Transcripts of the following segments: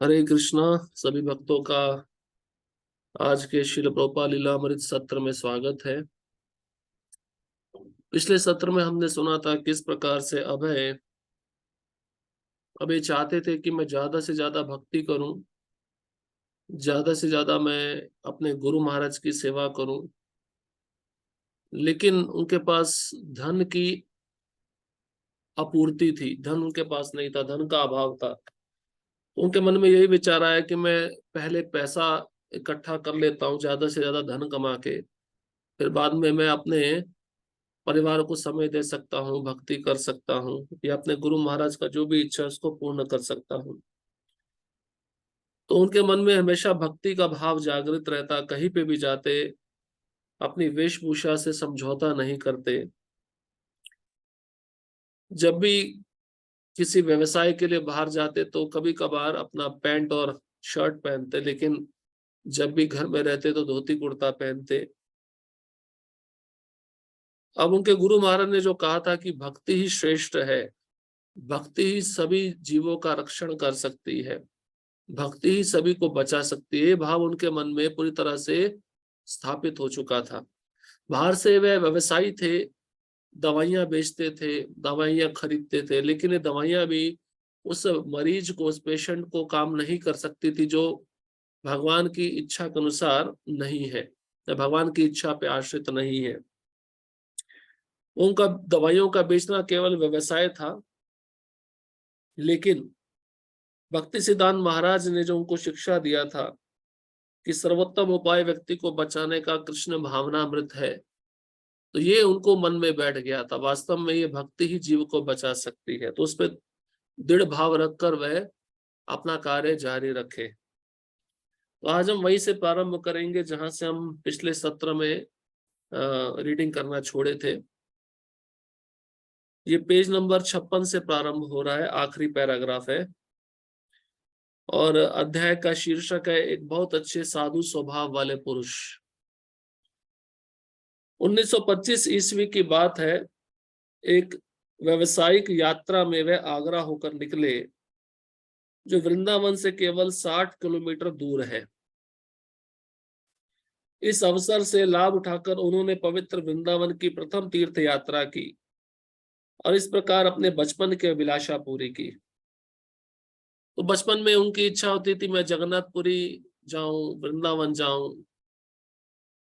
हरे कृष्णा। सभी भक्तों का आज के श्रील प्रभुपाद लीलामृत सत्र में स्वागत है। पिछले सत्र में हमने सुना था किस प्रकार से अभय चाहते थे कि मैं ज्यादा से ज्यादा भक्ति करूं, ज्यादा से ज्यादा मैं अपने गुरु महाराज की सेवा करूं, लेकिन उनके पास धन की आपूर्ति थी, धन उनके पास नहीं था, धन का अभाव था। तो उनके मन में यही विचार आया कि मैं पहले पैसा इकट्ठा कर लेता हूँ, ज्यादा से ज्यादा धन कमा के, फिर बाद में मैं अपने परिवार को समय दे सकता हूँ, भक्ति कर सकता हूँ, या अपने गुरु महाराज का जो भी इच्छा है उसको पूर्ण कर सकता हूँ। तो उनके मन में हमेशा भक्ति का भाव जागृत रहता, कहीं पे भी जाते अपनी वेशभूषा से समझौता नहीं करते। जब भी किसी व्यवसाय के लिए बाहर जाते तो कभी कभार अपना पैंट और शर्ट पहनते, लेकिन जब भी घर में रहते तो धोती कुर्ता पहनते। अब उनके गुरु महाराज ने जो कहा था कि भक्ति ही श्रेष्ठ है, भक्ति ही सभी जीवों का रक्षण कर सकती है, भक्ति ही सभी को बचा सकती है, ये भाव उनके मन में पूरी तरह से स्थापित हो चुका था। बाहर से वह व्यवसायी थे, दवाइयां बेचते थे, दवाइयां खरीदते थे, लेकिन ये दवाइयां भी उस मरीज को, उस पेशेंट को काम नहीं कर सकती थी जो भगवान की इच्छा के अनुसार नहीं है, या भगवान की इच्छा पे आश्रित नहीं है। उनका दवाइयों का बेचना केवल व्यवसाय था, लेकिन भक्ति सिद्धांत महाराज ने जो उनको शिक्षा दिया था कि सर्वोत्तम उपाय व्यक्ति को बचाने का कृष्ण भावनामृत है, तो ये उनको मन में बैठ गया था। वास्तव में ये भक्ति ही जीव को बचा सकती है, तो उस पर दृढ़ भाव रखकर वह अपना कार्य जारी रखे। तो आज हम वहीं से प्रारंभ करेंगे जहां से हम पिछले सत्र में रीडिंग करना छोड़े थे। ये पेज नंबर 56 से प्रारंभ हो रहा है, आखिरी पैराग्राफ है, और अध्याय का शीर्षक है एक बहुत अच्छे साधु स्वभाव वाले पुरुष। 1925 ईस्वी की बात है। एक व्यवसायिक यात्रा में वह आगरा होकर निकले, जो वृंदावन से केवल 60 किलोमीटर दूर है। इस अवसर से लाभ उठाकर उन्होंने पवित्र वृंदावन की प्रथम तीर्थ यात्रा की और इस प्रकार अपने बचपन की अभिलाषा पूरी की। तो बचपन में उनकी इच्छा होती थी मैं जगन्नाथपुरी जाऊं, वृंदावन जाऊं।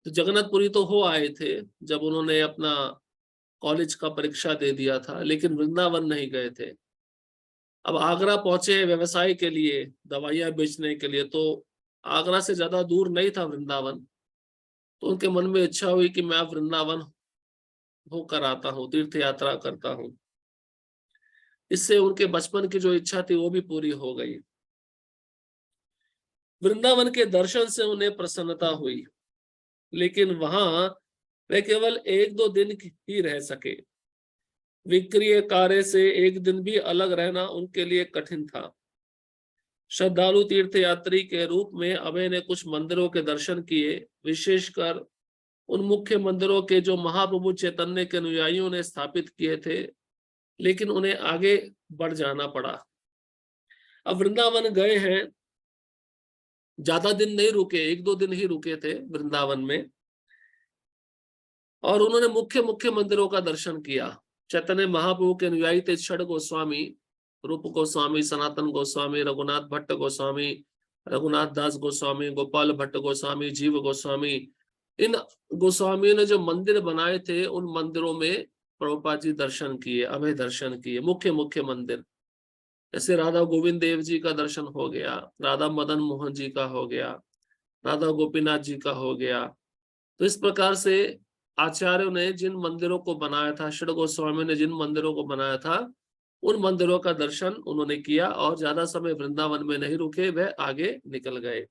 तो जगन्नाथपुरी तो हो आए थे जब उन्होंने अपना कॉलेज का परीक्षा दे दिया था, लेकिन वृंदावन नहीं गए थे। अब आगरा पहुंचे व्यवसाय के लिए, दवाइयां बेचने के लिए, तो आगरा से ज्यादा दूर नहीं था वृंदावन। तो उनके मन में इच्छा हुई कि मैं वृंदावन होकर आता हूँ, तीर्थ यात्रा करता हूँ। इससे उनके बचपन की जो इच्छा थी वो भी पूरी हो गई। वृंदावन के दर्शन से उन्हें प्रसन्नता हुई, लेकिन वहां वे केवल 1-2 दिन ही रह सके। विक्रिय कार्य से एक दिन भी अलग रहना उनके लिए कठिन था। श्रद्धालु तीर्थयात्री के रूप में अभय ने कुछ मंदिरों के दर्शन किए, विशेषकर उन मुख्य मंदिरों के जो महाप्रभु चैतन्य के अनुयायियों ने स्थापित किए थे, लेकिन उन्हें आगे बढ़ जाना पड़ा। अब वृंदावन गए हैं, ज्यादा दिन नहीं रुके, 1-2 दिन ही रुके थे वृंदावन में, और उन्होंने मुख्य मुख्य मंदिरों का दर्शन किया। चैतन्य महाप्रभु के अनुयायी थे षड गोस्वामी, रूप गोस्वामी, सनातन गोस्वामी, रघुनाथ भट्ट गोस्वामी, रघुनाथ दास गोस्वामी, गोपाल भट्ट गोस्वामी, जीव गोस्वामी। इन गोस्वामियों ने जो मंदिर बनाए थे उन मंदिरों में प्रभुपाद जी दर्शन किए, अभय दर्शन किए, मुख्य मुख्य मंदिर। जैसे राधा गोविंद देव जी का दर्शन हो गया, राधा मदन मोहन जी का हो गया, राधा गोपीनाथ जी का हो गया। तो इस प्रकार से आचार्यों ने जिन मंदिरों को बनाया था, षड गोस्वामी ने जिन मंदिरों को बनाया था, उन मंदिरों का दर्शन उन्होंने किया और ज्यादा समय वृंदावन में नहीं रुके, वह आगे निकल गए।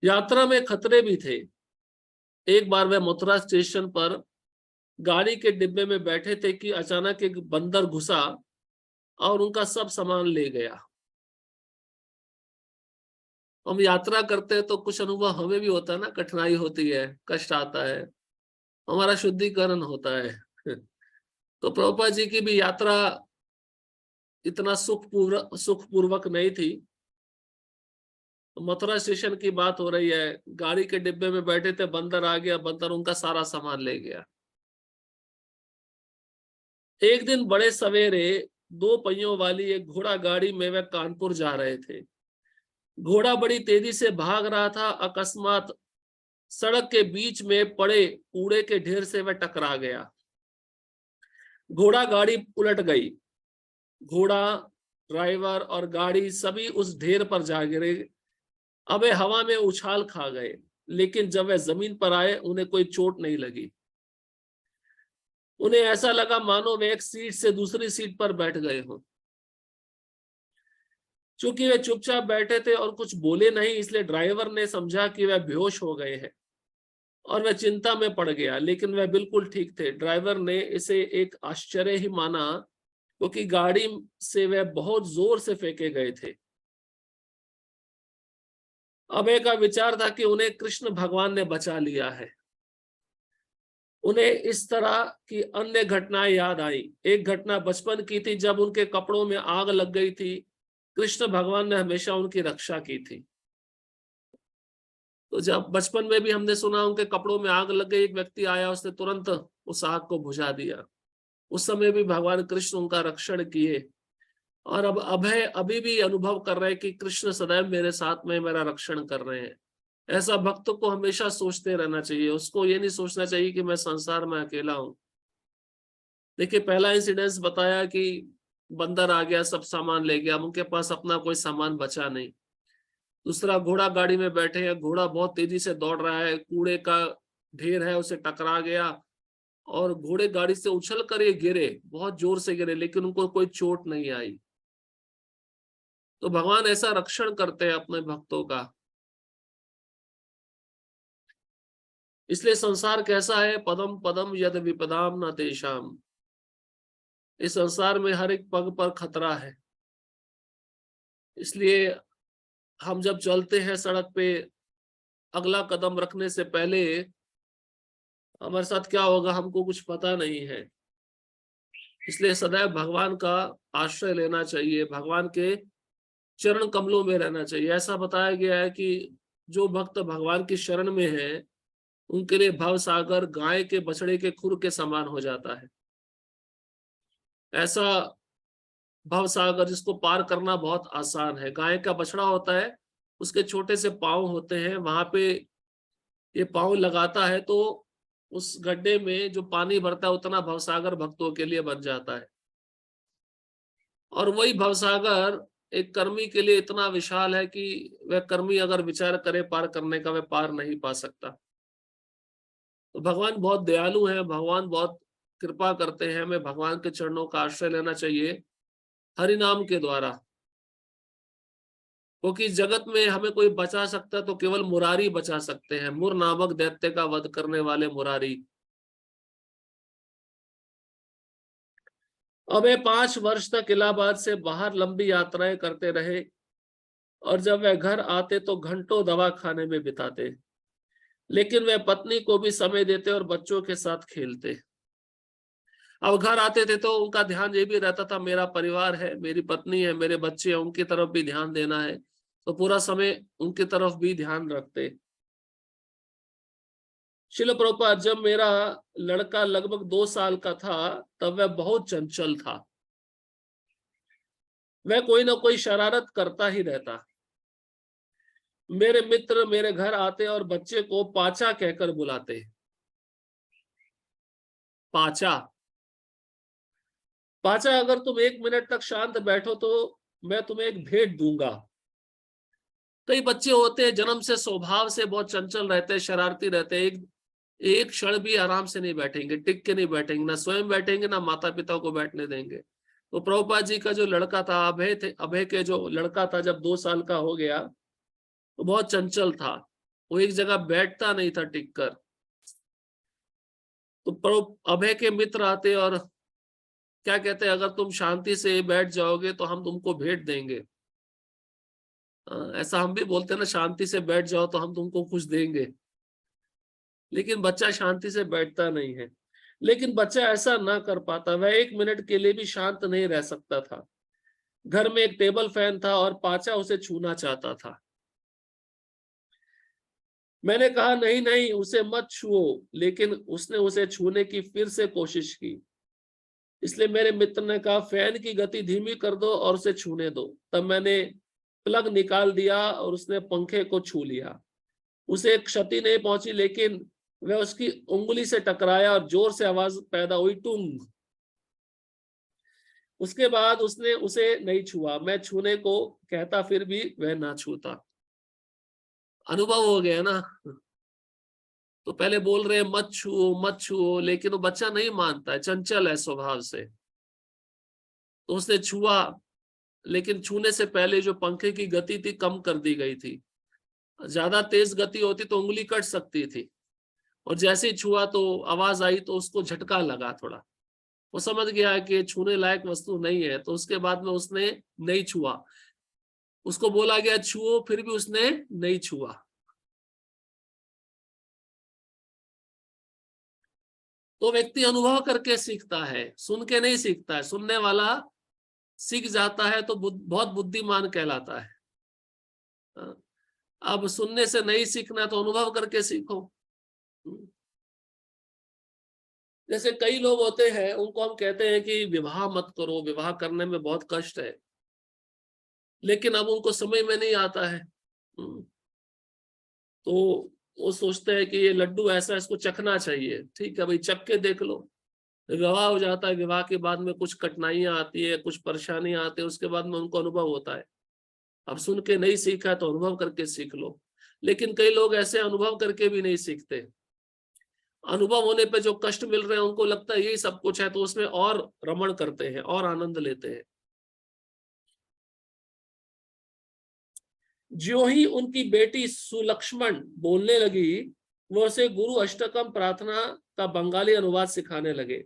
यात्रा में खतरे भी थे। एक बार वह मथुरा स्टेशन पर गाड़ी के डिब्बे में बैठे थे कि अचानक एक बंदर घुसा और उनका सब सामान ले गया। हम यात्रा करते हैं तो कुछ अनुभव हमें भी होता है ना, कठिनाई होती है, कष्ट आता है, हमारा शुद्धिकरण होता है। तो प्रभुपाद जी की भी यात्रा इतना सुखपूर्वक नहीं थी। मथुरा स्टेशन की बात हो रही है, गाड़ी के डिब्बे में बैठे थे, बंदर आ गया, बंदर उनका सारा सामान ले गया। एक दिन बड़े सवेरे 2 पहियों वाली एक घोड़ा गाड़ी में वह कानपुर जा रहे थे। घोड़ा बड़ी तेजी से भाग रहा था। अकस्मात सड़क के बीच में पड़े कूड़े के ढेर से वह टकरा गया। घोड़ा गाड़ी उलट गई। घोड़ा, ड्राइवर और गाड़ी सभी उस ढेर पर जा गिरे। अब वे हवा में उछाल खा गए, लेकिन जब वे जमीन पर आए उन्हें कोई चोट नहीं लगी। उन्हें ऐसा लगा मानो वे एक सीट से दूसरी सीट पर बैठ गए हों। चूंकि वे चुपचाप बैठे थे और कुछ बोले नहीं, इसलिए ड्राइवर ने समझा कि वे बेहोश हो गए हैं और वह चिंता में पड़ गया। लेकिन वह बिल्कुल ठीक थे। ड्राइवर ने इसे एक आश्चर्य ही माना, क्योंकि गाड़ी से वे बहुत जोर से फेंके गए थे। अभय का विचार था कि उन्हें कृष्ण भगवान ने बचा लिया है। उन्हें इस तरह की अन्य घटनाएं याद आई। एक घटना बचपन की थी, जब उनके कपड़ों में आग लग गई थी। कृष्ण भगवान ने हमेशा उनकी रक्षा की थी। तो जब बचपन में भी हमने सुना उनके कपड़ों में आग लग गई, एक व्यक्ति आया, उसने तुरंत उस आग को बुझा दिया। उस समय भी भगवान कृष्ण उनका रक्षण किए। और अब अभय अभी भी अनुभव कर रहे हैं कि कृष्ण सदैव मेरे साथ में मेरा रक्षण कर रहे हैं। ऐसा भक्त को हमेशा सोचते रहना चाहिए। उसको ये नहीं सोचना चाहिए कि मैं संसार में अकेला हूं। देखिए, पहला इंसिडेंस बताया कि बंदर आ गया, सब सामान ले गया, उनके पास अपना कोई सामान बचा नहीं। दूसरा, घोड़ा गाड़ी में बैठे हैं, घोड़ा बहुत तेजी से दौड़ रहा है, कूड़े का ढेर है, उसे टकरा गया और घोड़े गाड़ी से उछल कर ये गिरे, बहुत जोर से गिरे, लेकिन उनको कोई चोट नहीं आई। तो भगवान ऐसा रक्षण करते हैं अपने भक्तों का। इसलिए संसार कैसा है, पदम पदम यद विपदाम न तेषाम। इस संसार में हर एक पग पर खतरा है। इसलिए हम जब चलते हैं सड़क पे, अगला कदम रखने से पहले हमारे साथ क्या होगा हमको कुछ पता नहीं है। इसलिए सदैव भगवान का आश्रय लेना चाहिए, भगवान के चरण कमलों में रहना चाहिए। ऐसा बताया गया है कि जो भक्त भगवान की शरण में है, उनके लिए भव सागर गाय के बछड़े के खुर के समान हो जाता है। ऐसा भव सागर जिसको पार करना बहुत आसान है। गाय का बछड़ा होता है, उसके छोटे से पांव होते हैं, वहां पे ये पांव लगाता है तो उस गड्ढे में जो पानी भरता है उतना भवसागर भक्तों के लिए बन जाता है। और वही भवसागर एक कर्मी के लिए इतना विशाल है कि वह कर्मी अगर विचार करे पार करने का, वह पार नहीं पा सकता। तो भगवान बहुत दयालु है, भगवान बहुत कृपा करते हैं। हमें भगवान के चरणों का आश्रय लेना चाहिए हरि नाम के द्वारा, क्योंकि जगत में हमें कोई बचा सकता है तो केवल मुरारी बचा सकते हैं। मुर नामक दैत्य का वध करने वाले मुरारी। अब ये 5 वर्ष तक इलाहाबाद से बाहर लंबी यात्राएं करते रहे और जब वह घर आते तो घंटों दवा खाने में बिताते, लेकिन वह पत्नी को भी समय देते और बच्चों के साथ खेलते। अब घर आते थे तो उनका ध्यान ये भी रहता था, मेरा परिवार है, मेरी पत्नी है, मेरे बच्चे हैं, उनकी तरफ भी ध्यान देना है। तो पूरा समय उनकी तरफ भी ध्यान रखते। शिल प्रभुपाद, जब मेरा लड़का लगभग 2 साल का था तब वह बहुत चंचल था। वह कोई ना कोई शरारत करता ही रहता। मेरे मित्र मेरे घर आते और बच्चे को पाचा कहकर बुलाते। पाचा, पाचा, अगर तुम 1 मिनट तक शांत बैठो तो मैं तुम्हें एक भेंट दूंगा। कई बच्चे होते हैं जन्म से स्वभाव से बहुत चंचल रहते हैं, शरारती रहते हैं, एक क्षण भी आराम से नहीं बैठेंगे, टिक के नहीं बैठेंगे, ना स्वयं बैठेंगे ना माता पिता को बैठने देंगे। तो प्रभुपाद जी का जो लड़का था, अभय के जो लड़का था, जब 2 साल का हो गया तो बहुत चंचल था। वो एक जगह बैठता नहीं था टिक कर। तो प्रभु अभय के मित्र आते और क्या कहते हैं, अगर तुम शांति से बैठ जाओगे तो हम तुमको भेंट देंगे। ऐसा हम भी बोलते हैं ना, शांति से बैठ जाओ तो हम तुमको कुछ देंगे। लेकिन बच्चा शांति से बैठता नहीं है। लेकिन बच्चा ऐसा ना कर पाता, वह 1 मिनट के लिए भी शांत नहीं रह सकता था। घर में एक टेबल फैन था और पाचा उसे छूना चाहता था। मैंने कहा नहीं नहीं उसे मत छुओ, लेकिन उसने उसे छूने की फिर से कोशिश की। इसलिए मेरे मित्र ने कहा फैन की गति धीमी कर दो और उसे छूने दो। तब मैंने प्लग निकाल दिया और उसने पंखे को छू लिया। उसे क्षति नहीं पहुंची, लेकिन वह उसकी उंगली से टकराया और जोर से आवाज पैदा हुई, टुंग। उसके बाद उसने उसे नहीं छुआ। मैं छूने को कहता फिर भी वह ना छूता। अनुभव हो गया ना। तो पहले बोल रहे हैं मत छुओ मत छुओ, लेकिन वो बच्चा नहीं मानता है, चंचल है स्वभाव से। तो उसने छुआ, लेकिन छूने से पहले जो पंखे की गति थी कम कर दी गई थी। ज्यादा तेज गति होती तो उंगली कट सकती थी। और जैसे ही छुआ तो आवाज आई तो उसको झटका लगा थोड़ा। वो समझ गया कि छूने लायक वस्तु नहीं है, तो उसके बाद में उसने नहीं छुआ। उसको बोला गया छुओ, फिर भी उसने नहीं छुआ। तो व्यक्ति अनुभव करके सीखता है, सुन के नहीं सीखता है। सुनने वाला सीख जाता है तो बहुत बुद्धिमान कहलाता है। अब सुनने से नहीं सीखना तो अनुभव करके सीखो। जैसे कई लोग होते हैं, उनको हम कहते हैं कि विवाह मत करो, विवाह करने में बहुत कष्ट है, लेकिन अब उनको समझ में नहीं आता है। तो वो सोचते हैं कि ये लड्डू ऐसा, इसको चखना चाहिए। ठीक है भाई, चख के देख लो। विवाह हो जाता है, विवाह के बाद में कुछ कठिनाइयां आती है, कुछ परेशानियां आती है, उसके बाद में उनको अनुभव होता है। अब सुन के नहीं सीखा तो अनुभव करके सीख लो। लेकिन कई लोग ऐसे अनुभव करके भी नहीं सीखते। अनुभव होने पे जो कष्ट मिल रहे हैं उनको लगता है यही सब कुछ है, तो उसमें और रमण करते हैं और आनंद लेते हैं। जो ही उनकी बेटी सुलक्ष्मण बोलने लगी, वो उसे गुरु अष्टकम प्रार्थना का बंगाली अनुवाद सिखाने लगे।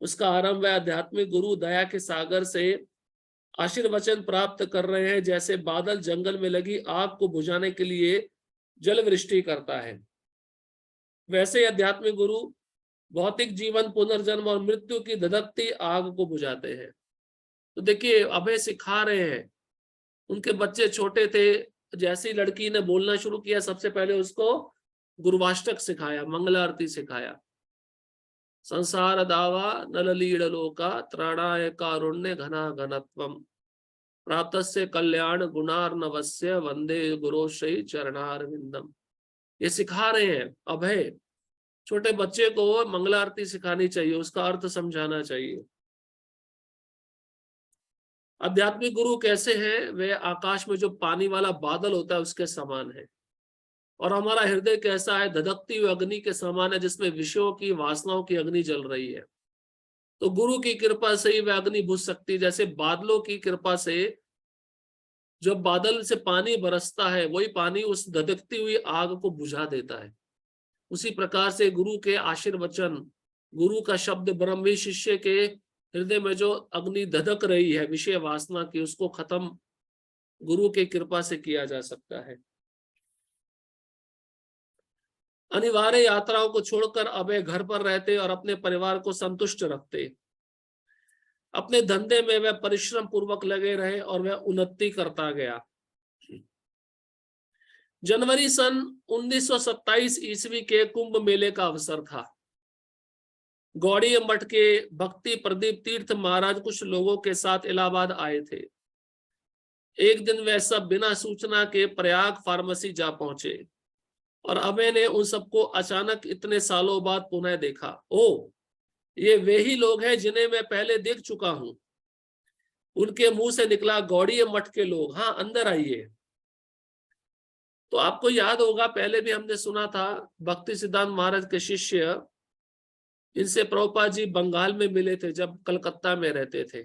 उसका आरंभ वह आध्यात्मिक गुरु दया के सागर से आशीर्वचन प्राप्त कर रहे हैं, जैसे बादल जंगल में लगी आग को बुझाने के लिए जल वृष्टि करता है, वैसे आध्यात्मिक गुरु भौतिक जीवन, पुनर्जन्म और मृत्यु की धधकती आग को बुझाते हैं। तो देखिए अभय सिखा रहे हैं। उनके बच्चे छोटे थे, जैसी लड़की ने बोलना शुरू किया, सबसे पहले उसको गुरुवाष्टक सिखाया, मंगल आरती सिखाया। संसार दावा नललीड़ लोका त्राणाय कारुण्य घना घनत्वम प्राप्तस्य कल्याण गुणार्णवस्य वंदे गुरोश्री चरणारविंदम। ये सिखा रहे हैं अभय। छोटे बच्चे को मंगल आरती सिखानी चाहिए, उसका अर्थ समझाना चाहिए। आध्यात्मिक गुरु कैसे हैं? वे आकाश में जो पानी वाला बादल होता है उसके समान है। और हमारा हृदय कैसा है? धधकती हुई अग्नि के समान है, जिसमें विषयों की वासनाओं की अग्नि जल रही है। तो गुरु की कृपा से ही वह अग्नि बुझ सकती है। जैसे बादलों की कृपा से जब बादल से पानी बरसता है, वही पानी उस धधकती हुई आग को बुझा देता है। उसी प्रकार से गुरु के आशीर्वचन, गुरु का शब्द ब्रह्म भी शिष्य के हृदय में जो अग्नि धधक रही है विषय वासना की, उसको खत्म गुरु के कृपा से किया जा सकता है। अनिवार्य यात्राओं को छोड़कर अभय घर पर रहते और अपने परिवार को संतुष्ट रखते। अपने धंधे में वह परिश्रम पूर्वक लगे रहे और वह उन्नति करता गया। जनवरी सन 1927 ईस्वी के कुंभ मेले का अवसर था। गौड़ी मठ के भक्ति प्रदीप तीर्थ महाराज कुछ लोगों के साथ इलाहाबाद आए थे। एक दिन वह सब बिना सूचना के प्रयाग फार्मेसी जा पहुंचे और अभय ने उन सबको अचानक इतने सालों बाद पुनः देखा। ओ, ये वे ही लोग हैं जिन्हें मैं पहले देख चुका हूं। उनके मुंह से निकला, गौड़ी मठ के लोग, हाँ अंदर आइए। तो आपको याद होगा, पहले भी हमने सुना था, भक्ति सिद्धांत महाराज के शिष्य, इनसे प्रभुपाद जी बंगाल में मिले थे जब कलकत्ता में रहते थे।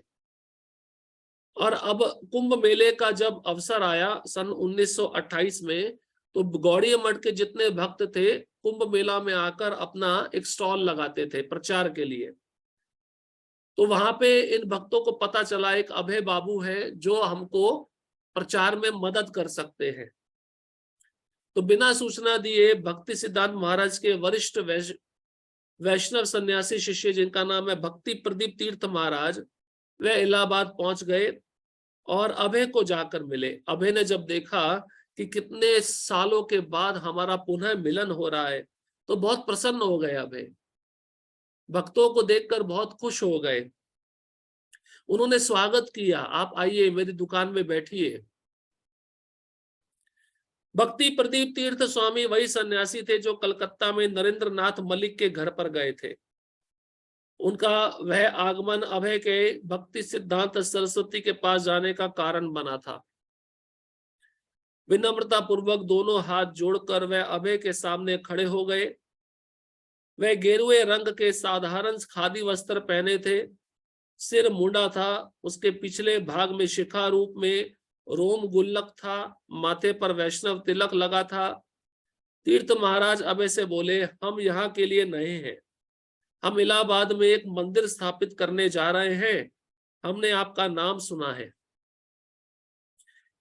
और अब कुंभ मेले का जब अवसर आया सन 1928 में, तो गौड़ी मठ के जितने भक्त थे कुंभ मेला में आकर अपना एक स्टॉल लगाते थे प्रचार के लिए। तो वहां पे इन भक्तों को पता चला एक अभय बाबू है जो हमको प्रचार में मदद कर सकते हैं। तो बिना सूचना दिए भक्ति सिद्धांत महाराज के वरिष्ठ वैष्णव सन्यासी शिष्य, जिनका नाम है भक्ति प्रदीप तीर्थ महाराज, वे इलाहाबाद पहुंच गए और अभय को जाकर मिले। अभय ने जब देखा कि कितने सालों के बाद हमारा पुनः मिलन हो रहा है तो बहुत प्रसन्न हो गए। अभय भक्तों को देखकर बहुत खुश हो गए। उन्होंने स्वागत किया, आप आइए मेरी दुकान में बैठिए। भक्ति प्रदीप तीर्थ स्वामी वही सन्यासी थे जो कलकत्ता में नरेंद्र नाथ मलिक के घर पर गए थे। उनका वह आगमन अभय के भक्ति सिद्धांत सरस्वती के पास जाने का कारण बना था। विनम्रता पूर्वक दोनों हाथ जोड़कर वह अभय के सामने खड़े हो गए। वह गेरुए रंग के साधारण खादी वस्त्र पहने थे, सिर मुंडा था, उसके पिछले भाग में शिखा रूप में रोम गुल्लक था, माथे पर वैष्णव तिलक लगा था। तीर्थ महाराज अभय से बोले, हम यहाँ के लिए नए हैं, हम इलाहाबाद में एक मंदिर स्थापित करने जा रहे हैं। हमने आपका नाम सुना है,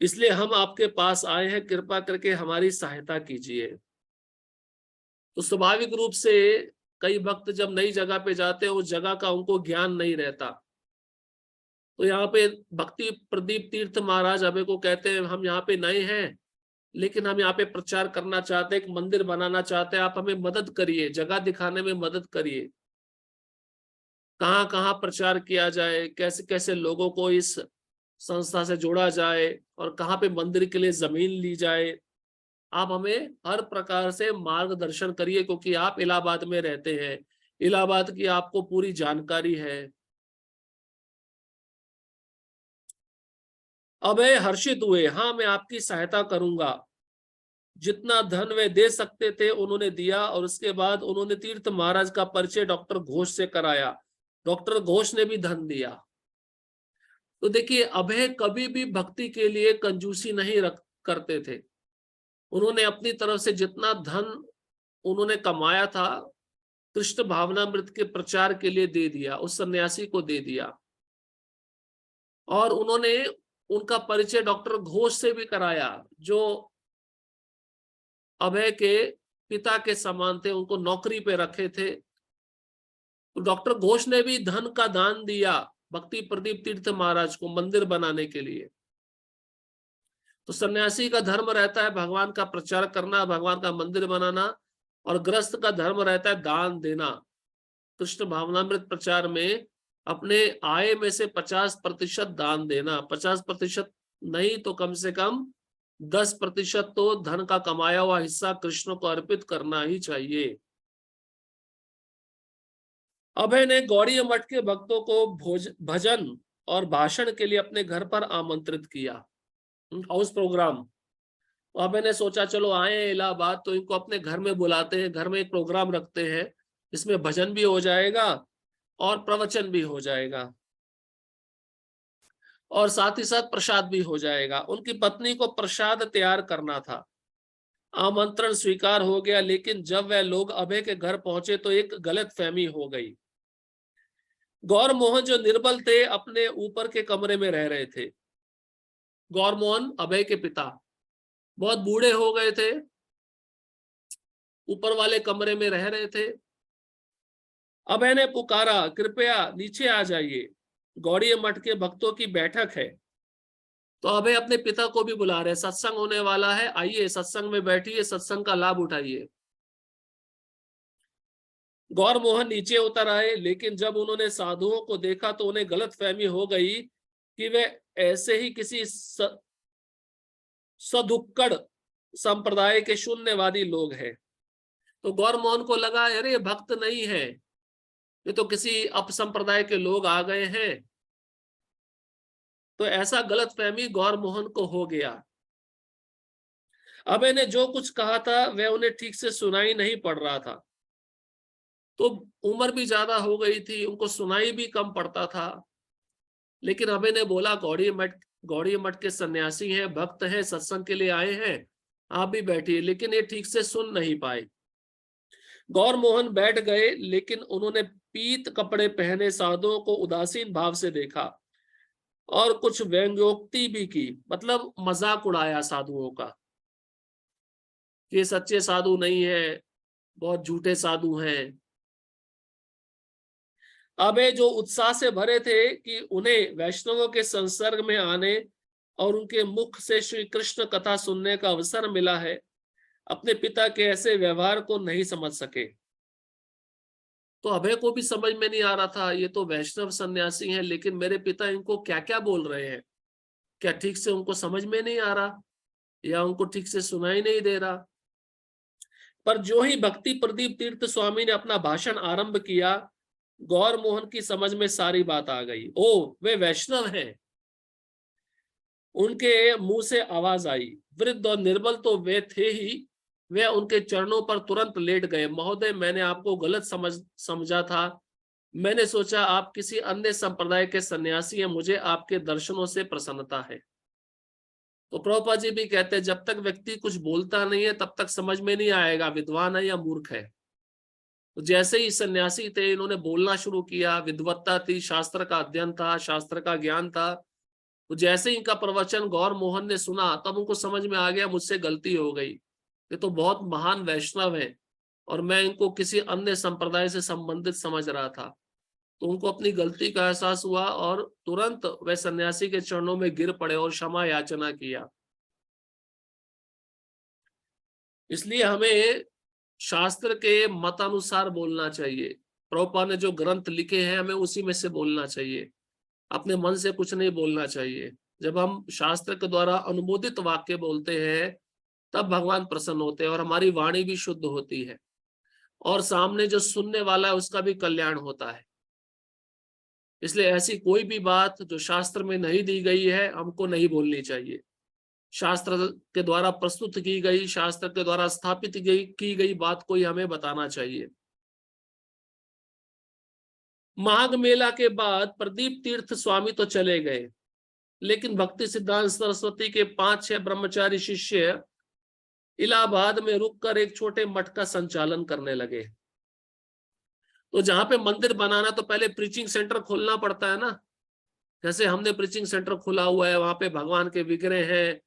इसलिए हम आपके पास आए हैं, कृपा करके हमारी सहायता कीजिए। तो स्वाभाविक रूप से कई भक्त जब नई जगह पे जाते हैं उस जगह का उनको ज्ञान नहीं रहता। तो यहाँ पे भक्ति प्रदीप तीर्थ महाराज अभय को कहते हैं, हम यहाँ पे नए हैं लेकिन हम यहाँ पे प्रचार करना चाहते हैं, एक मंदिर बनाना चाहते हैं, आप हमें मदद करिए, जगह दिखाने में मदद करिए, कहाँ कहाँ प्रचार किया जाए, कैसे कैसे लोगों को इस संस्था से जोड़ा जाए और कहाँ पे मंदिर के लिए जमीन ली जाए। आप हमें हर प्रकार से मार्गदर्शन करिए, क्योंकि आप इलाहाबाद में रहते हैं, इलाहाबाद की आपको पूरी जानकारी है। अभय हर्षित हुए, हाँ मैं आपकी सहायता करूंगा। जितना धन वे दे सकते थे उन्होंने दिया और उसके बाद उन्होंने तीर्थ महाराज का परिचय डॉक्टर घोष से कराया। डॉक्टर घोष ने भी धन दिया। तो देखिए, अभय कभी भी भक्ति के लिए कंजूसी नहीं करते थे। उन्होंने अपनी तरफ से जितना धन उन्होंने कमाया था कृष्ण भावनामृत के प्रचार के लिए दे दिया, उस सन्यासी को दे दिया। और उन्होंने उनका परिचय डॉक्टर घोष से भी कराया, जो अभय के पिता के समान थे, उनको नौकरी पे रखे थे। तो डॉक्टर घोष ने भी धन का दान दिया भक्ति प्रदीप तीर्थ महाराज को मंदिर बनाने के लिए। तो सन्यासी का धर्म रहता है भगवान का प्रचार करना, भगवान का मंदिर बनाना, और गृहस्थ का धर्म रहता है दान देना। कृष्ण भावनामृत प्रचार में अपने आय में से 50% दान देना, 50% नहीं तो कम से कम 10% तो धन का कमाया हुआ हिस्सा कृष्ण को अर्पित करना ही चाहिए। अभय ने गौड़ीय मठ के भक्तों को भजन और भाषण के लिए अपने घर पर आमंत्रित किया, हाउस प्रोग्राम। अभय ने सोचा चलो आए इलाहाबाद तो इनको अपने घर में बुलाते हैं, घर में एक प्रोग्राम रखते हैं, इसमें भजन भी हो जाएगा और प्रवचन भी हो जाएगा और साथ ही साथ प्रसाद भी हो जाएगा। उनकी पत्नी को प्रसाद तैयार करना था। आमंत्रण स्वीकार हो गया, लेकिन जब वह लोग अभय के घर पहुंचे तो एक गलतफहमी हो गई। गौर मोहन जो निर्बल थे अपने ऊपर के कमरे में रह रहे थे। गौर मोहन अभय के पिता बहुत बूढ़े हो गए थे, ऊपर वाले कमरे में रह रहे थे। अभय ने पुकारा, कृपया नीचे आ जाइए, गौड़ीय मठ के भक्तों की बैठक है। तो अभय अपने पिता को भी बुला रहे, सत्संग होने वाला है, आइए सत्संग में बैठिए, सत्संग का लाभ उठाइए। गौर मोहन नीचे उतर आए, लेकिन जब उन्होंने साधुओं को देखा तो उन्हें गलतफहमी हो गई कि वे ऐसे ही किसी सदुक्कड़ संप्रदाय के शून्यवादी लोग हैं। तो गौर मोहन को लगा अरे भक्त नहीं है, ये तो किसी अपसंप्रदाय के लोग आ गए हैं। तो ऐसा गलतफहमी गौर मोहन को हो गया। अभय ने जो कुछ कहा था वह उन्हें ठीक से सुनाई नहीं पड़ रहा था। तो उम्र भी ज्यादा हो गई थी, उनको सुनाई भी कम पड़ता था। लेकिन अभय ने बोला, गौड़ीय मठ के सन्यासी हैं, भक्त हैं, सत्संग के लिए आए हैं, आप भी बैठिए। लेकिन ये ठीक से सुन नहीं पाए। गौर मोहन बैठ गए, लेकिन उन्होंने पीत कपड़े पहने साधुओं को उदासीन भाव से देखा और कुछ व्यंग्योक्ति भी की, मतलब मजाक उड़ाया साधुओं का, ये सच्चे साधु नहीं है, बहुत झूठे साधु हैं। अबे जो उत्साह से भरे थे कि उन्हें वैष्णवों के संसर्ग में आने और उनके मुख से श्री कृष्ण कथा सुनने का अवसर मिला है, अपने पिता के ऐसे व्यवहार को नहीं समझ सके। तो अभय को भी समझ में नहीं आ रहा था, ये तो वैष्णव सन्यासी हैं, लेकिन मेरे पिता इनको क्या क्या बोल रहे हैं, क्या ठीक से उनको समझ में नहीं आ रहा या उनको ठीक से सुनाई नहीं दे रहा। पर जो ही भक्ति प्रदीप तीर्थ स्वामी ने अपना भाषण आरंभ किया, गौर मोहन की समझ में सारी बात आ गई। ओ, वे वैष्णव हैं। उनके मुंह से आवाज आई। वृद्ध और निर्बल तो वे थे ही, वे उनके चरणों पर तुरंत लेट गए। महोदय, मैंने आपको गलत समझा था। मैंने सोचा आप किसी अन्य संप्रदाय के सन्यासी हैं। मुझे आपके दर्शनों से प्रसन्नता है। तो प्रभुपाद जी भी कहते हैं, जब तक व्यक्ति कुछ बोलता नहीं है तब तक समझ में नहीं आएगा विद्वान है या मूर्ख है। तो जैसे ही सन्यासी थे, इन्होंने बोलना शुरू किया, विद्वत्ता थी, शास्त्र का अध्ययन था, शास्त्र का ज्ञान था। तो जैसे ही इनका प्रवचन गौर मोहन ने सुना, तब उनको समझ में आ गया मुझसे गलती हो गई, ये तो बहुत महान वैष्णव है और मैं इनको किसी अन्य संप्रदाय से संबंधित समझ रहा था। तो उनको अपनी गलती का एहसास हुआ और तुरंत वे सन्यासी के चरणों में गिर पड़े और क्षमा याचना किया। इसलिए हमें शास्त्र के मत अनुसार बोलना चाहिए। प्रभुपाद ने जो ग्रंथ लिखे हैं, हमें उसी में से बोलना चाहिए, अपने मन से कुछ नहीं बोलना चाहिए। जब हम शास्त्र के द्वारा अनुमोदित वाक्य बोलते हैं, तब भगवान प्रसन्न होते हैं और हमारी वाणी भी शुद्ध होती है और सामने जो सुनने वाला है उसका भी कल्याण होता है। इसलिए ऐसी कोई भी बात जो शास्त्र में नहीं दी गई है, हमको नहीं बोलनी चाहिए। शास्त्र के द्वारा प्रस्तुत की गई, शास्त्र के द्वारा स्थापित की गई बात को ही हमें बताना चाहिए। माघ मेला के बाद प्रदीप तीर्थ स्वामी तो चले गए, लेकिन भक्ति सिद्धांत सरस्वती के 5-6 ब्रह्मचारी शिष्य इलाहाबाद में रुककर एक छोटे मठ का संचालन करने लगे। तो जहां पे मंदिर बनाना, तो पहले प्रीचिंग सेंटर खोलना पड़ता है ना। जैसे हमने प्रीचिंग सेंटर खुला हुआ है, वहां पे भगवान के विग्रह हैं,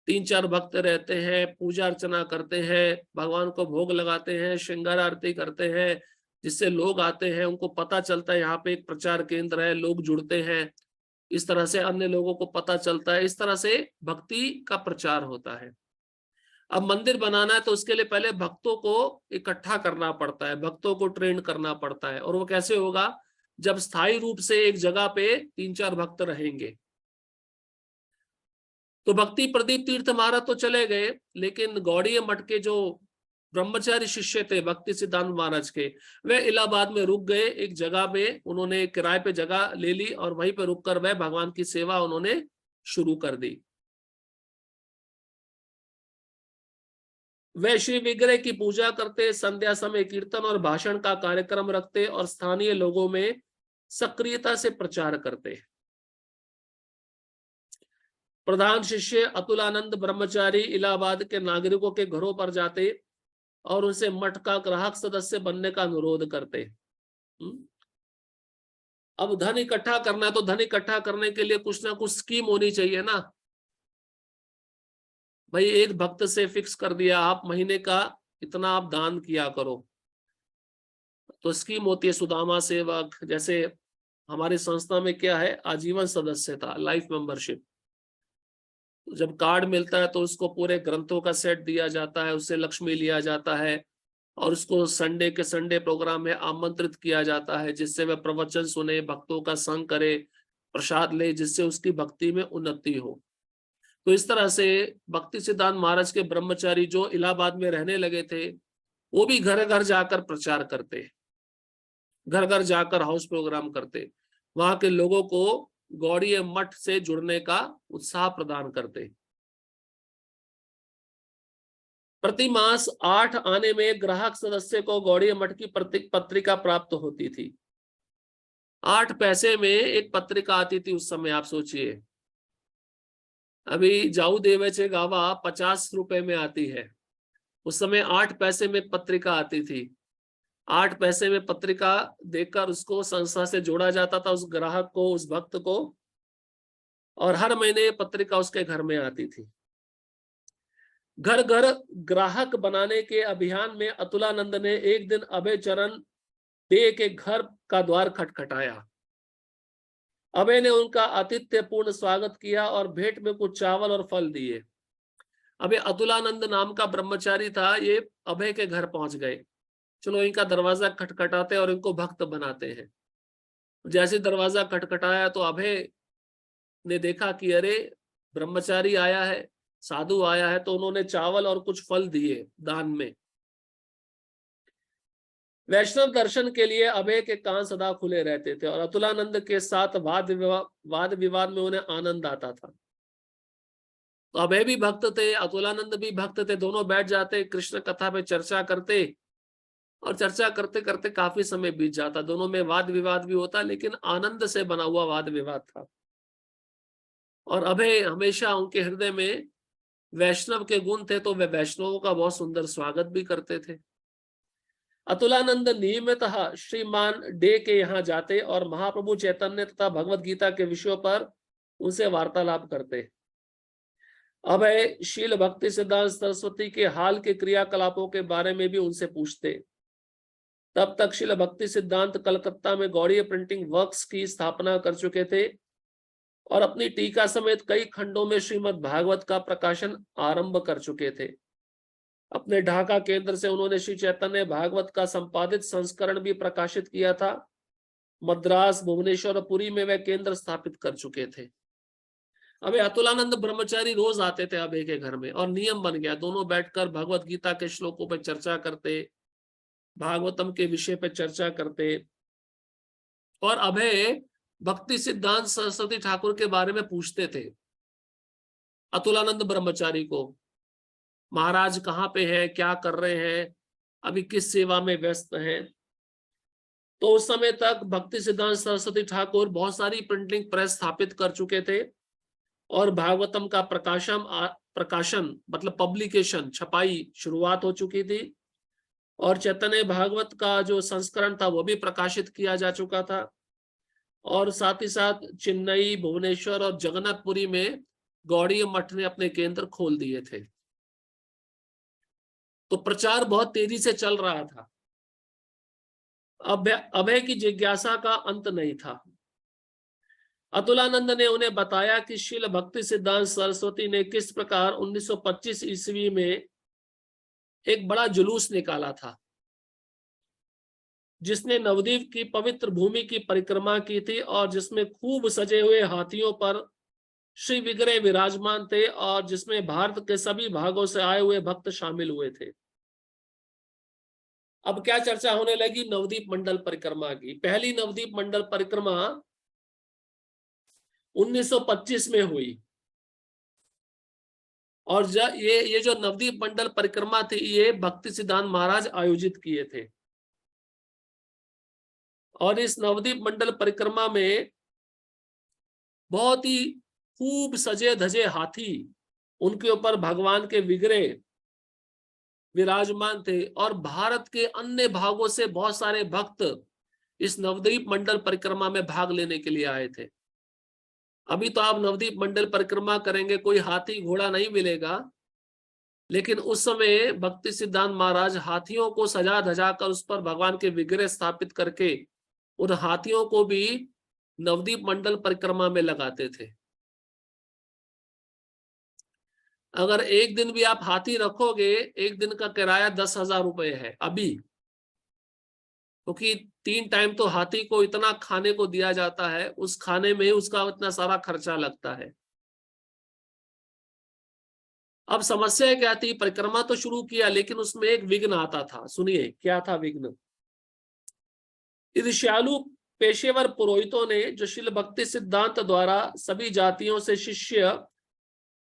3-4 भक्त रहते हैं, पूजा अर्चना करते हैं, भगवान को भोग लगाते हैं, श्रृंगार आरती करते हैं, जिससे लोग आते हैं, उनको पता चलता है यहाँ पे एक प्रचार केंद्र है, लोग जुड़ते हैं, इस तरह से अन्य लोगों को पता चलता है, इस तरह से भक्ति का प्रचार होता है। अब मंदिर बनाना है तो उसके लिए पहले भक्तों को इकट्ठा करना पड़ता है, भक्तों को ट्रेन करना पड़ता है। और वो कैसे होगा? जब स्थायी रूप से एक जगह पे 3-4 भक्त रहेंगे। तो भक्ति प्रदीप तीर्थ महाराज तो चले गए, लेकिन गौड़ीय मठ के जो ब्रह्मचारी शिष्य थे भक्ति सिद्धांत महाराज के, वे इलाहाबाद में रुक गए। एक जगह में उन्होंने किराए पे जगह ले ली और वहीं पर रुककर वह भगवान की सेवा उन्होंने शुरू कर दी। वे श्री विग्रह की पूजा करते, संध्या समय कीर्तन और भाषण का कार्यक्रम रखते और स्थानीय लोगों में सक्रियता से प्रचार करते। प्रधान शिष्य अतुलानंद ब्रह्मचारी इलाहाबाद के नागरिकों के घरों पर जाते और उनसे मठ का ग्राहक सदस्य बनने का अनुरोध करते। अब धन इकट्ठा करना है, तो धन इकट्ठा करने के लिए कुछ ना कुछ स्कीम होनी चाहिए ना भाई। एक भक्त से फिक्स कर दिया, आप महीने का इतना आप दान किया करो। तो स्कीम होती है सुदामा सेवक, जैसे हमारी संस्था में क्या है, आजीवन सदस्यता, लाइफ मेंबरशिप। जब कार्ड मिलता है तो उसको पूरे ग्रंथों का सेट दिया जाता है, उससे लक्ष्मी लिया जाता है और उसको संडे के संडे प्रोग्राम में आमंत्रित किया जाता है, जिससे वह प्रवचन सुने, भक्तों का संग करे, प्रसाद ले, जिससे उसकी भक्ति में उन्नति हो। तो इस तरह से भक्ति सिद्धांत महाराज के ब्रह्मचारी जो इलाहाबाद में रहने लगे थे, वो भी घर घर जाकर प्रचार करते, घर घर जाकर हाउस प्रोग्राम करते, वहां के लोगों को गौड़ीय मठ से जुड़ने का उत्साह प्रदान करते। प्रति मास 8 आने में ग्राहक सदस्य को गौड़ीय मठ की पत्रिका प्राप्त होती थी। 8 पैसे में एक पत्रिका आती थी उस समय, आप सोचिए। अभी जाऊ देवेचे गावा 50 रुपए में आती है, उस समय 8 पैसे में पत्रिका आती थी। 8 पैसे में पत्रिका देकर उसको संस्था से जोड़ा जाता था, उस ग्राहक को, उस भक्त को, और हर महीने पत्रिका उसके घर में आती थी। घर घर ग्राहक बनाने के अभियान में अतुलानंद ने एक दिन अभय चरण डे के घर का द्वार खटखटाया अभय ने उनका आतिथ्यपूर्ण स्वागत किया और भेंट में कुछ चावल और फल दिए। अबे अतुलानंद नाम का ब्रह्मचारी था, ये अभय के घर पहुंच गए। चलो इनका दरवाजा खटखटाते और इनको भक्त बनाते हैं। जैसे दरवाजा खटखटाया तो अभय ने देखा कि अरे ब्रह्मचारी आया है, साधु आया है, तो उन्होंने चावल और कुछ फल दिए दान में। वैष्णव दर्शन के लिए अभय के कान सदा खुले रहते थे और अतुलानंद के साथ वाद विवाद में उन्हें आनंद आता था। तो अभय भी भक्त थे, अतुलानंद भी भक्त थे, दोनों बैठ जाते, कृष्ण कथा पे चर्चा करते और चर्चा करते करते काफी समय बीत जाता। दोनों में वाद विवाद भी होता, लेकिन आनंद से बना हुआ वाद विवाद था। और अभय हमेशा उनके हृदय में वैष्णव के गुण थे, तो वे वैष्णवों का बहुत सुंदर स्वागत भी करते थे। अतुलानंद नियमितः श्रीमान डे के यहाँ जाते और महाप्रभु चैतन्य तथा भगवत गीता के विषयों पर उनसे वार्तालाप करते। अभय शील भक्ति सिद्धांत सरस्वती के हाल के क्रियाकलापों के बारे में भी उनसे पूछते। तब तक शील भक्ति सिद्धांत कलकत्ता में गौड़ीय प्रिंटिंग वर्क्स की स्थापना कर चुके थे और अपनी टीका समेत कई खंडों में श्रीमद् भागवत का प्रकाशन आरंभ कर चुके थे। अपने ढाका केंद्र से उन्होंने श्री चैतन्य भागवत का संपादित संस्करण भी प्रकाशित किया था। मद्रास, भुवनेश्वर और पुरी में वे केंद्र स्थापित कर चुके थे। अबे अतुलानंद ब्रह्मचारी रोज आते थे अभय के घर में और नियम बन गया, दोनों बैठकर भगवत गीता के श्लोकों पर चर्चा करते, भागवतम के विषय पर चर्चा करते। और अभय भक्ति सिद्धांत सरस्वती ठाकुर के बारे में पूछते थे अतुलानंद ब्रह्मचारी को, महाराज कहाँ पे है, क्या कर रहे हैं, अभी किस सेवा में व्यस्त हैं। तो उस समय तक भक्ति सिद्धांत सरस्वती ठाकुर बहुत सारी प्रिंटिंग प्रेस स्थापित कर चुके थे और भागवतम का प्रकाशन मतलब पब्लिकेशन, छपाई शुरुआत हो चुकी थी और चैतन्य भागवत का जो संस्करण था वो भी प्रकाशित किया जा चुका था। और साथ ही साथ चेन्नई, भुवनेश्वर और जगन्नाथपुरी में गौड़ीय मठ ने अपने केंद्र खोल दिए थे। तो प्रचार बहुत तेजी से चल रहा था। अभय की जिज्ञासा का अंत नहीं था। अतुलानंद ने उन्हें बताया कि शील भक्ति सिद्धांत सरस्वती ने किस प्रकार 1925 ईस्वी में एक बड़ा जुलूस निकाला था, जिसने नवद्वीप की पवित्र भूमि की परिक्रमा की थी और जिसमें खूब सजे हुए हाथियों पर श्री विग्रह विराजमान थे और जिसमें भारत के सभी भागों से आए हुए भक्त शामिल हुए थे। अब क्या चर्चा होने लगी, नवद्वीप मंडल परिक्रमा की। पहली नवद्वीप मंडल परिक्रमा 1925 में हुई और ये जो नवद्वीप मंडल परिक्रमा थी ये भक्ति सिद्धांत महाराज आयोजित किए थे। और इस नवद्वीप मंडल परिक्रमा में बहुत ही खूब सजे धजे हाथी, उनके ऊपर भगवान के विग्रह विराजमान थे और भारत के अन्य भागों से बहुत सारे भक्त इस नवद्वीप मंडल परिक्रमा में भाग लेने के लिए आए थे। अभी तो आप नवद्वीप मंडल परिक्रमा करेंगे, कोई हाथी घोड़ा नहीं मिलेगा, लेकिन उस समय भक्ति सिद्धांत महाराज हाथियों को सजा धजा कर उस पर भगवान के विग्रह स्थापित करके उन हाथियों को भी नवद्वीप मंडल परिक्रमा में लगाते थे। अगर एक दिन भी आप हाथी रखोगे, एक दिन का किराया 10,000 रुपए है अभी, क्योंकि 3 टाइम तो हाथी को इतना खाने को दिया जाता है, उस खाने में उसका इतना सारा खर्चा लगता है। अब समस्या क्या थी, परिक्रमा तो शुरू किया लेकिन उसमें एक विघ्न आता था। सुनिए क्या था विघ्न। ईर्ष्यालु पेशेवर पुरोहितों ने, जो शील भक्ति सिद्धांत द्वारा सभी जातियों से शिष्य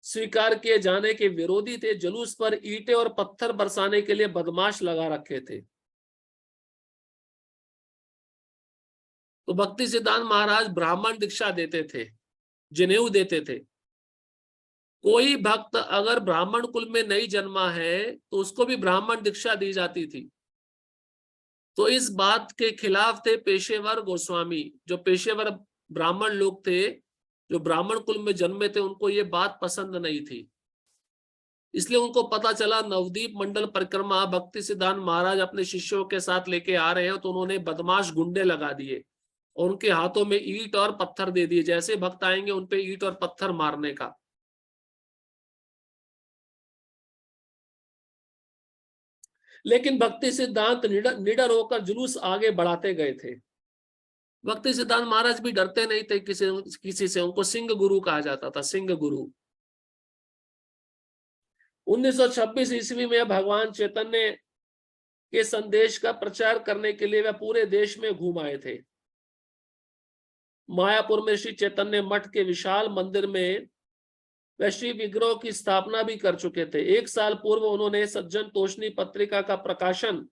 स्वीकार किए जाने के विरोधी थे, जुलूस पर ईंटें और पत्थर बरसाने के लिए बदमाश लगा रखे थे। तो भक्ति सिद्धांत महाराज ब्राह्मण दीक्षा देते थे, जनेऊ देते थे। कोई भक्त अगर ब्राह्मण कुल में नहीं जन्मा है तो उसको भी ब्राह्मण दीक्षा दी जाती थी। तो इस बात के खिलाफ थे पेशेवर गोस्वामी, जो पेशेवर ब्राह्मण लोग थे, जो ब्राह्मण कुल में जन्मे थे, उनको ये बात पसंद नहीं थी। इसलिए उनको पता चला नवद्वीप मंडल परिक्रमा भक्ति सिद्धांत महाराज अपने शिष्यों के साथ लेके आ रहे हैं, तो उन्होंने बदमाश गुंडे लगा दिए और उनके हाथों में ईंट और पत्थर दे दिए, जैसे भक्त आएंगे उन पे ईंट और पत्थर मारने का। लेकिन भक्ति सिद्धांत निडर होकर जुलूस आगे बढ़ाते गए थे। भक्ति सिद्धांत महाराज भी डरते नहीं थे किसी से, उनको सिंह गुरु कहा जाता था, सिंह गुरु। 1926 ईस्वी में भगवान चैतन्य के संदेश का प्रचार करने के लिए वह पूरे देश में घूम आए थे। मायापुर में श्री चैतन्य मठ के विशाल मंदिर में वह श्री विग्रह की स्थापना भी कर चुके थे। 1 साल पूर्व उन्होंने सज्जन तोषणी पत्रिका का प्रकाशन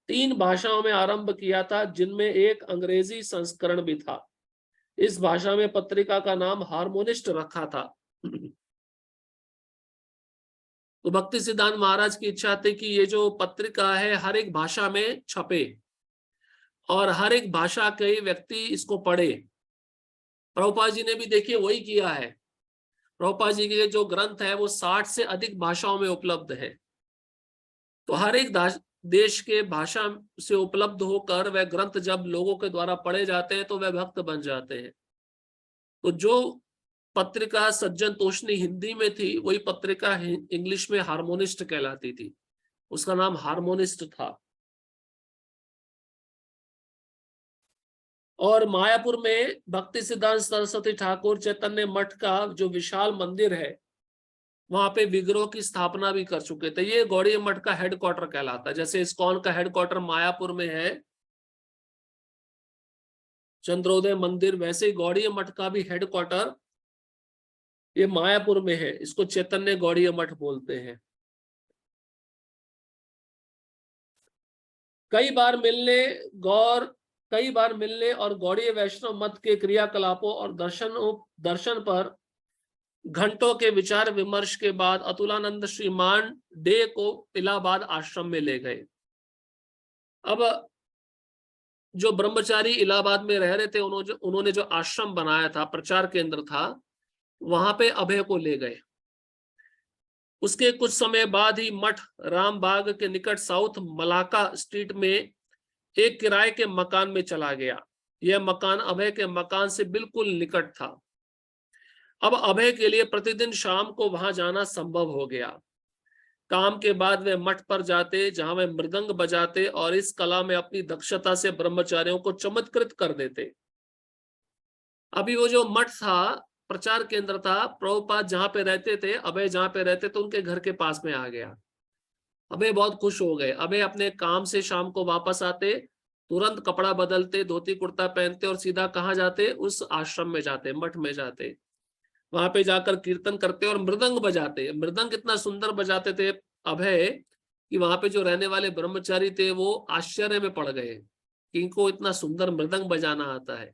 3 भाषाओं में आरंभ किया था, जिनमें एक अंग्रेजी संस्करण भी था। इस भाषा में पत्रिका का नाम हार्मोनिस्ट रखा था। तो भक्ति सिद्धांत महाराज की इच्छा थी कि ये जो पत्रिका है हर एक भाषा में छपे और हर एक भाषा के व्यक्ति इसको पढ़े। प्रभुपाद जी ने भी देखिए वही किया है। प्रभुपाद जी के जो ग्रंथ है वो 60 से अधिक भाषाओं में उपलब्ध है। तो हर एक देश के भाषा से उपलब्ध होकर वह ग्रंथ जब लोगों के द्वारा पढ़े जाते हैं तो वह भक्त बन जाते हैं। तो जो पत्रिका सज्जन तोषणी हिंदी में थी, वही पत्रिका इंग्लिश में हार्मोनिस्ट कहलाती थी, उसका नाम हार्मोनिस्ट था। और मायापुर में भक्ति सिद्धांत सरस्वती ठाकुर चैतन्य मठ का जो विशाल मंदिर है, वहां पे विग्रह की स्थापना भी कर चुके थे। ये गौड़ीय मठ का हेडक्वार्टर कहलाता है। जैसे इस्कॉन का हेडक्वार्टर मायापुर में है, चंद्रोदय मंदिर, वैसे ही गौड़ीय मठ का भी हेडक्वार्टर ये मायापुर में है। इसको चैतन्य गौड़ीय मठ बोलते हैं। कई बार मिलने और गौड़ीय वैष्णव मत के क्रियाकलापों और दर्शन पर घंटों के विचार विमर्श के बाद अतुलानंद श्रीमान डे को इलाहाबाद आश्रम में ले गए। अब जो ब्रह्मचारी इलाहाबाद में रह रहे थे, उन्होंने जो आश्रम बनाया था, प्रचार केंद्र था, वहां पे अभय को ले गए। उसके कुछ समय बाद ही मठ रामबाग के निकट साउथ मलाका स्ट्रीट में एक किराए के मकान में चला गया। यह मकान अभय के मकान से बिल्कुल निकट था। अब अभय के लिए प्रतिदिन शाम को वहां जाना संभव हो गया। काम के बाद वे मठ पर जाते, जहां वे मृदंग बजाते और इस कला में अपनी दक्षता से ब्रह्मचारियों को चमत्कृत कर देते। अभी वो जो मठ था, प्रचार केंद्र था, प्रभुपाद जहां पे रहते थे, अभय जहां पे रहते थे, उनके घर के पास में आ गया। अभय बहुत खुश हो गए। अभय अपने काम से शाम को वापस आते, तुरंत कपड़ा बदलते, धोती कुर्ता पहनते और सीधा कहाँ जाते, उस आश्रम में जाते, मठ में जाते। वहां पे जाकर कीर्तन करते और मृदंग बजाते। मृदंग इतना सुंदर बजाते थे अभय कि वहां पे जो रहने वाले ब्रह्मचारी थे वो आश्चर्य में पड़ गए कि इनको इतना सुंदर मृदंग बजाना आता है।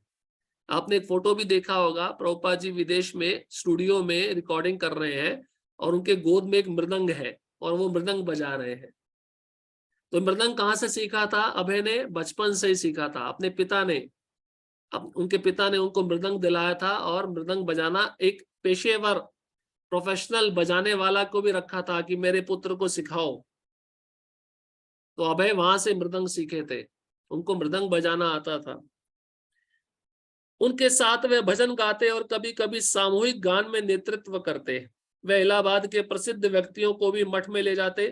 आपने एक फोटो भी देखा होगा, प्रभुपाद जी विदेश में स्टूडियो में रिकॉर्डिंग कर रहे हैं और उनके गोद में एक मृदंग है और वो मृदंग बजा रहे हैं। तो मृदंग कहाँ से सीखा था? अभय ने बचपन से ही सीखा था। अपने पिता ने, उनके पिता ने उनको मृदंग दिलाया था और मृदंग बजाना एक पेशेवर प्रोफेशनल बजाने वाला को भी रखा था कि मेरे पुत्र को सिखाओ। तो अभय वहां से मृदंग सीखे थे, उनको मृदंग बजाना आता था। उनके साथ वे भजन गाते और कभी कभी सामूहिक गान में नेतृत्व करते। वे इलाहाबाद के प्रसिद्ध व्यक्तियों को भी मठ में ले जाते।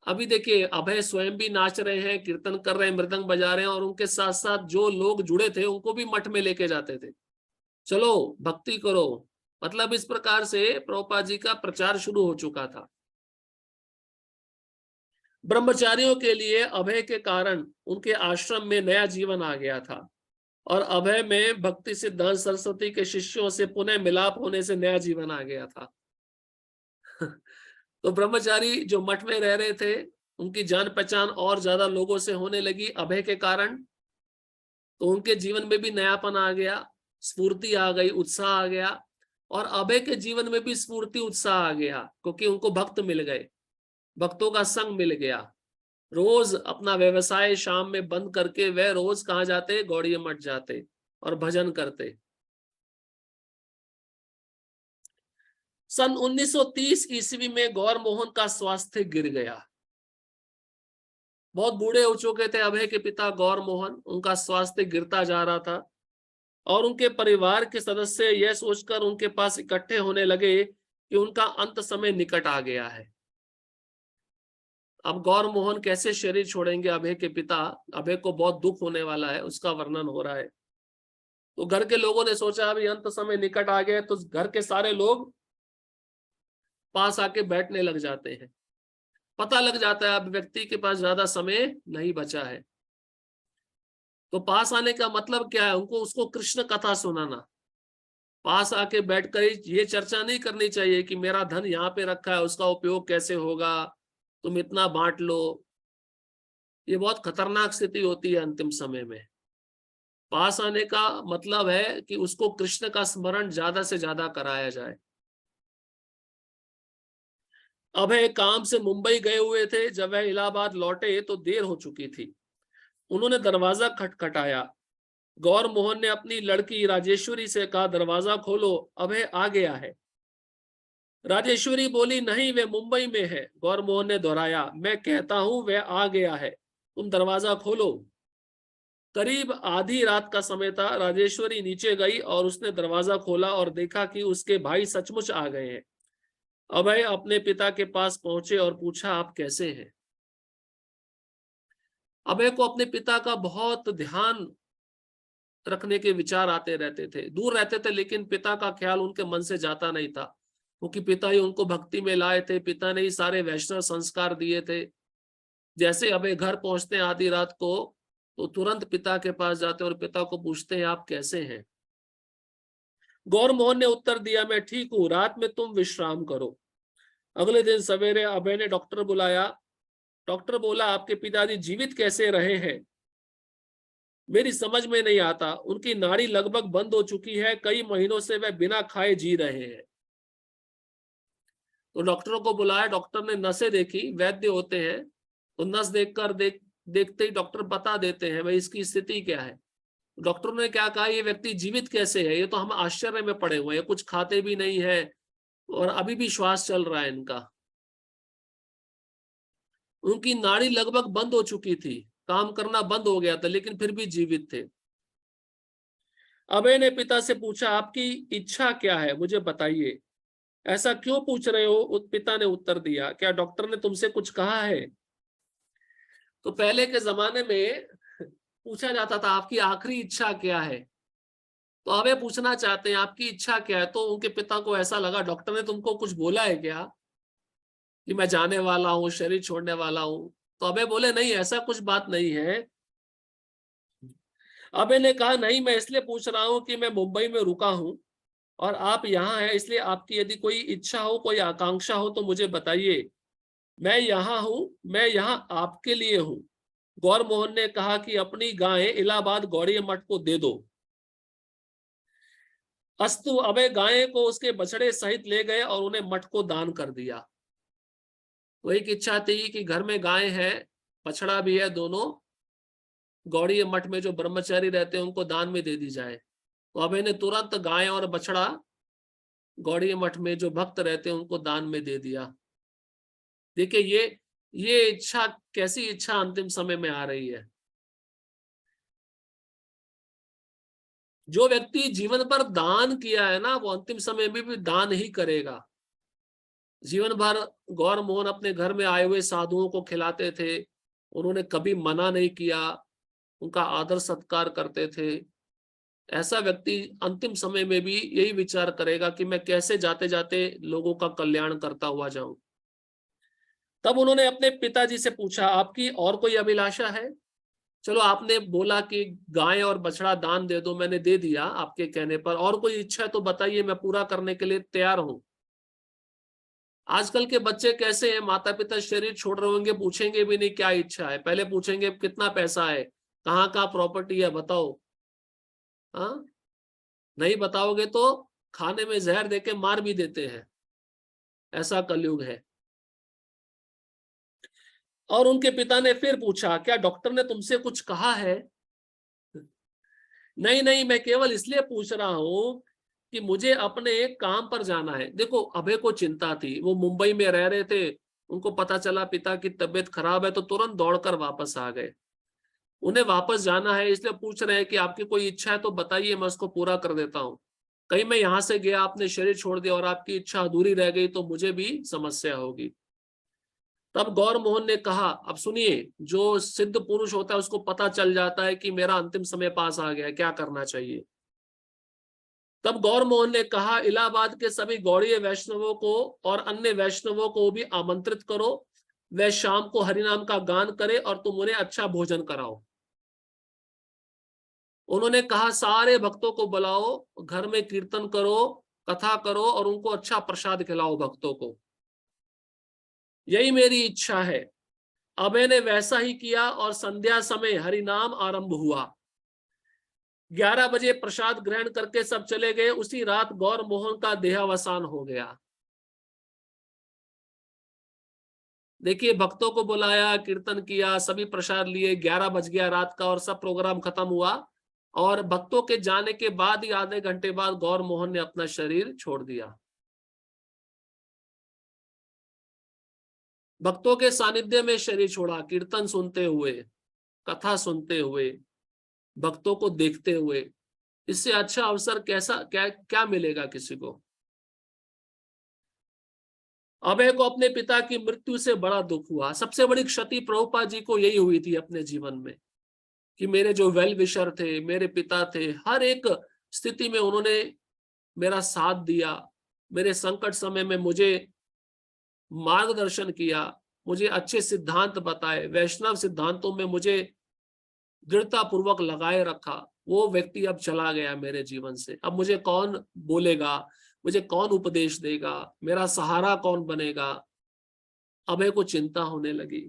अभी देखिए, अभय स्वयं भी नाच रहे हैं, कीर्तन कर रहे हैं, मृदंग बजा रहे हैं और उनके साथ साथ जो लोग जुड़े थे उनको भी मठ में लेके जाते थे। चलो भक्ति करो। मतलब इस प्रकार से प्रभुपाद जी का प्रचार शुरू हो चुका था। ब्रह्मचारियों के लिए अभय के कारण उनके आश्रम में नया जीवन आ गया था और अभय में भक्ति सिद्धांत सरस्वती के शिष्यों से पुनः मिलाप होने से नया जीवन आ गया था। तो ब्रह्मचारी जो मठ में रह रहे थे, उनकी जान पहचान और ज्यादा लोगों से होने लगी अभय के कारण। तो उनके जीवन में भी नयापन आ गया, स्फूर्ति आ गई, उत्साह आ गया। और अभय के जीवन में भी स्फूर्ति उत्साह आ गया क्योंकि उनको भक्त मिल गए, भक्तों का संग मिल गया। रोज अपना व्यवसाय शाम में बंद करके वह रोज कहाँ जाते? गौड़ीय मठ जाते और भजन करते। सन 1930 ईस्वी में गौर मोहन का स्वास्थ्य गिर गया। बहुत बूढ़े हो चुके थे अभय के पिता गौर मोहन, उनका स्वास्थ्य गिरता जा रहा था और उनके परिवार के सदस्य यह सोचकर उनके पास इकट्ठे होने लगे कि उनका अंत समय निकट आ गया है। अब गौर मोहन कैसे शरीर छोड़ेंगे अभय के पिता, अभय को बहुत दुख होने वाला है, उसका वर्णन हो रहा है। तो घर के लोगों ने सोचा अभी अंत समय निकट आ गया, तो घर के सारे लोग पास आके बैठने लग जाते हैं। पता लग जाता है अब व्यक्ति के पास ज्यादा समय नहीं बचा है। तो पास आने का मतलब क्या है, उनको उसको कृष्ण कथा सुनाना। पास आके बैठकर ये चर्चा नहीं करनी चाहिए कि मेरा धन यहाँ पे रखा है, उसका उपयोग कैसे होगा, तुम इतना बांट लो। ये बहुत खतरनाक स्थिति होती है अंतिम समय में। पास आने का मतलब है कि उसको कृष्ण का स्मरण ज्यादा से ज्यादा कराया जाए। अभय काम से मुंबई गए हुए थे, जब वह इलाहाबाद लौटे तो देर हो चुकी थी। उन्होंने दरवाजा खटखटाया। गौर मोहन ने अपनी लड़की राजेश्वरी से कहा, दरवाजा खोलो, अभय आ गया है। राजेश्वरी बोली, नहीं, वे मुंबई में है। गौर मोहन ने दोहराया, मैं कहता हूं वह आ गया है, तुम दरवाजा खोलो। करीब आधी रात का समय था। राजेश्वरी नीचे गई और उसने दरवाजा खोला और देखा कि उसके भाई सचमुच आ गए हैं। अभय अपने पिता के पास पहुंचे और पूछा, आप कैसे हैं? अभय को अपने पिता का बहुत ध्यान रखने के विचार आते रहते थे। दूर रहते थे लेकिन पिता का ख्याल उनके मन से जाता नहीं था, क्योंकि पिता ही उनको भक्ति में लाए थे, पिता ने ही सारे वैष्णव संस्कार दिए थे। जैसे अभय घर पहुंचते हैं आधी रात को, तो तुरंत पिता के पास जाते हैं और पिता को पूछते हैं, आप कैसे हैं? गौर मोहन ने उत्तर दिया, मैं ठीक हूं, रात में तुम विश्राम करो। अगले दिन सवेरे अभय ने डॉक्टर बुलाया। डॉक्टर बोला, आपके पिताजी जीवित कैसे रहे हैं? मेरी समझ में नहीं आता, उनकी नाड़ी लगभग बंद हो चुकी है, कई महीनों से वह बिना खाए जी रहे हैं। तो डॉक्टरों को बुलाया। डॉक्टर ने नसें देखी, वैद्य होते हैं, तो नस देखकर देखते ही डॉक्टर बता देते हैं भाई इसकी स्थिति क्या है। डॉक्टरों ने क्या कहा, ये व्यक्ति जीवित कैसे है? ये तो हम आश्चर्य में पड़े हुए हैं, कुछ खाते भी नहीं है और अभी भी श्वास चल रहा है इनका। उनकी नाड़ी लगभग बंद हो चुकी थी, काम करना बंद हो गया था, लेकिन फिर भी जीवित थे। अभय ने पिता से पूछा, आपकी इच्छा क्या है, मुझे बताइए। ऐसा क्यों पूछ रहे हो? पिता ने उत्तर दिया, क्या डॉक्टर ने तुमसे कुछ कहा है? तो पहले के जमाने में पूछा जाता था आपकी आखिरी इच्छा क्या है। तो अभय पूछना चाहते हैं आपकी इच्छा क्या है। तो उनके पिता को ऐसा लगा डॉक्टर ने तुमको कुछ बोला है क्या कि मैं जाने वाला हूँ, शरीर छोड़ने वाला हूँ? तो अभय बोले, नहीं, ऐसा कुछ बात नहीं है। अभय ने कहा, नहीं, मैं इसलिए पूछ रहा हूँ कि मैं मुंबई में रुका हूँ और आप यहाँ हैं, इसलिए आपकी यदि कोई इच्छा हो, कोई आकांक्षा हो तो मुझे बताइए। मैं यहाँ हूँ, मैं यहाँ आपके लिए हूँ। गौर मोहन ने कहा कि अपनी गायें इलाहाबाद गौड़िया मठ को दे दो। अस्तु, अभय गायें को उसके बछड़े सहित ले गए और उन्हें मठ को दान कर दिया। तो एक इच्छा थी कि घर में गाय है, बछड़ा भी है, दोनों गौड़िया मठ में जो ब्रह्मचारी रहते हैं उनको दान में दे दी जाए। तो अभय ने तुरंत गाय और बछड़ा गौड़िया मठ में जो भक्त रहते हैं उनको दान में दे दिया। देखिए ये इच्छा, कैसी इच्छा अंतिम समय में आ रही है। जो व्यक्ति जीवन पर दान किया है ना, वो अंतिम समय में भी दान ही करेगा। जीवन भर गौर मोहन अपने घर में आए हुए साधुओं को खिलाते थे, उन्होंने कभी मना नहीं किया, उनका आदर सत्कार करते थे। ऐसा व्यक्ति अंतिम समय में भी यही विचार करेगा कि मैं कैसे जाते जाते लोगों का कल्याण करता हुआ जाऊं। तब उन्होंने अपने पिताजी से पूछा, आपकी और कोई अभिलाषा है? चलो, आपने बोला कि गाय और बछड़ा दान दे दो, मैंने दे दिया आपके कहने पर, और कोई इच्छा है तो बताइए, मैं पूरा करने के लिए तैयार हूं। आजकल के बच्चे कैसे हैं, माता पिता शरीर छोड़ रहे होंगे, पूछेंगे भी नहीं क्या इच्छा है, पहले पूछेंगे कितना पैसा है, कहाँ कहाँ प्रॉपर्टी है, बताओ। हाँ, नहीं बताओगे तो खाने में जहर देके मार भी देते हैं। ऐसा कलयुग है। और उनके पिता ने फिर पूछा, क्या डॉक्टर ने तुमसे कुछ कहा है? नहीं नहीं, मैं केवल इसलिए पूछ रहा हूं कि मुझे अपने काम पर जाना है। देखो, अभय को चिंता थी, वो मुंबई में रह रहे थे, उनको पता चला पिता की तबीयत खराब है तो तुरंत दौड़कर वापस आ गए। उन्हें वापस जाना है इसलिए पूछ रहे हैं कि आपकी कोई इच्छा है तो बताइए, मैं उसको पूरा कर देता हूँ। कहीं मैं यहां से गया, आपने शरीर छोड़ दिया और आपकी इच्छा अधूरी रह गई तो मुझे भी समस्या होगी। तब गौर मोहन ने कहा, अब सुनिए, जो सिद्ध पुरुष होता है उसको पता चल जाता है कि मेरा अंतिम समय पास आ गया है, क्या करना चाहिए। तब गौर मोहन ने कहा, इलाहाबाद के सभी गौड़ीय वैष्णवों को और अन्य वैष्णवों को भी आमंत्रित करो, वे शाम को हरिनाम का गान करें और तुम उन्हें अच्छा भोजन कराओ। उन्होंने कहा, सारे भक्तों को बुलाओ, घर में कीर्तन करो, कथा करो और उनको अच्छा प्रसाद खिलाओ भक्तों को, यही मेरी इच्छा है। अभय ने वैसा ही किया और संध्या समय हरिनाम आरंभ हुआ। 11 बजे प्रसाद ग्रहण करके सब चले गए। उसी रात गौर मोहन का देहावसान हो गया। देखिए, भक्तों को बुलाया, कीर्तन किया, सभी प्रसाद लिए, 11 बज गया रात का और सब प्रोग्राम खत्म हुआ और भक्तों के जाने के बाद ही आधे घंटे बाद गौर मोहन ने अपना शरीर छोड़ दिया। भक्तों के सानिध्य में शरीर छोड़ा, कीर्तन सुनते हुए, कथा सुनते हुए, भक्तों को देखते हुए। इससे अच्छा अवसर कैसा क्या क्या मिलेगा किसी को। अभय को अपने पिता की मृत्यु से बड़ा दुख हुआ। सबसे बड़ी क्षति प्रभुपाद जी को यही हुई थी अपने जीवन में कि मेरे जो वेल विशर थे, मेरे पिता थे, हर एक स्थिति में उन्होंने मेरा साथ दिया, मेरे संकट समय में मुझे मार्गदर्शन किया, मुझे अच्छे सिद्धांत बताए, वैष्णव सिद्धांतों में मुझे दृढ़ता पूर्वक लगाए रखा। वो व्यक्ति अब चला गया मेरे जीवन से। अब मुझे कौन बोलेगा, मुझे कौन उपदेश देगा, मेरा सहारा कौन बनेगा। अभय को चिंता होने लगी।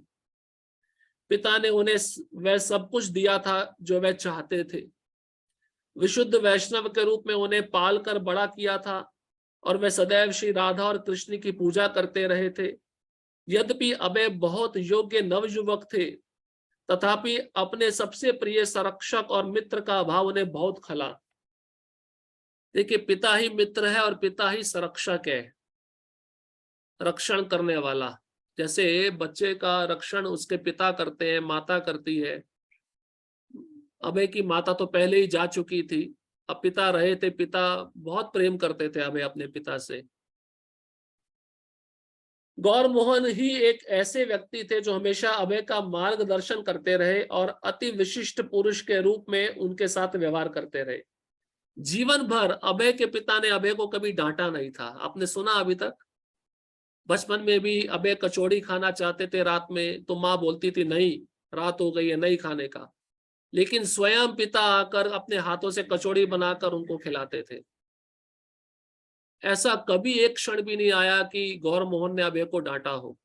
पिता ने उन्हें वह सब कुछ दिया था जो वह चाहते थे। विशुद्ध वैष्णव के रूप में उन्हें पाल कर बड़ा किया था और वे सदैव श्री राधा और कृष्ण की पूजा करते रहे थे। यद्यपि अभय बहुत योग्य नवयुवक थे, तथापि अपने सबसे प्रिय संरक्षक और मित्र का अभाव उन्हें बहुत खला। देखिए, पिता ही मित्र है और पिता ही संरक्षक है, रक्षण करने वाला। जैसे बच्चे का रक्षण उसके पिता करते हैं, माता करती है। अभय की माता तो पहले ही जा चुकी थी, अब पिता रहे थे। पिता बहुत प्रेम करते थे अभय अपने पिता से। गौर मोहन ही एक ऐसे व्यक्ति थे जो हमेशा अभय का मार्गदर्शन करते रहे और अति विशिष्ट पुरुष के रूप में उनके साथ व्यवहार करते रहे। जीवन भर अभय के पिता ने अभय को कभी डांटा नहीं था। आपने सुना अभी तक? बचपन में भी अभय कचौड़ी खाना चाहते थे रात में तो माँ बोलती थी नहीं, रात हो गई है, नहीं खाने का। लेकिन स्वयं पिता आकर अपने हाथों से कचौड़ी बनाकर उनको खिलाते थे। ऐसा कभी एक क्षण भी नहीं आया कि गौर मोहन ने अभय को डांटा हो।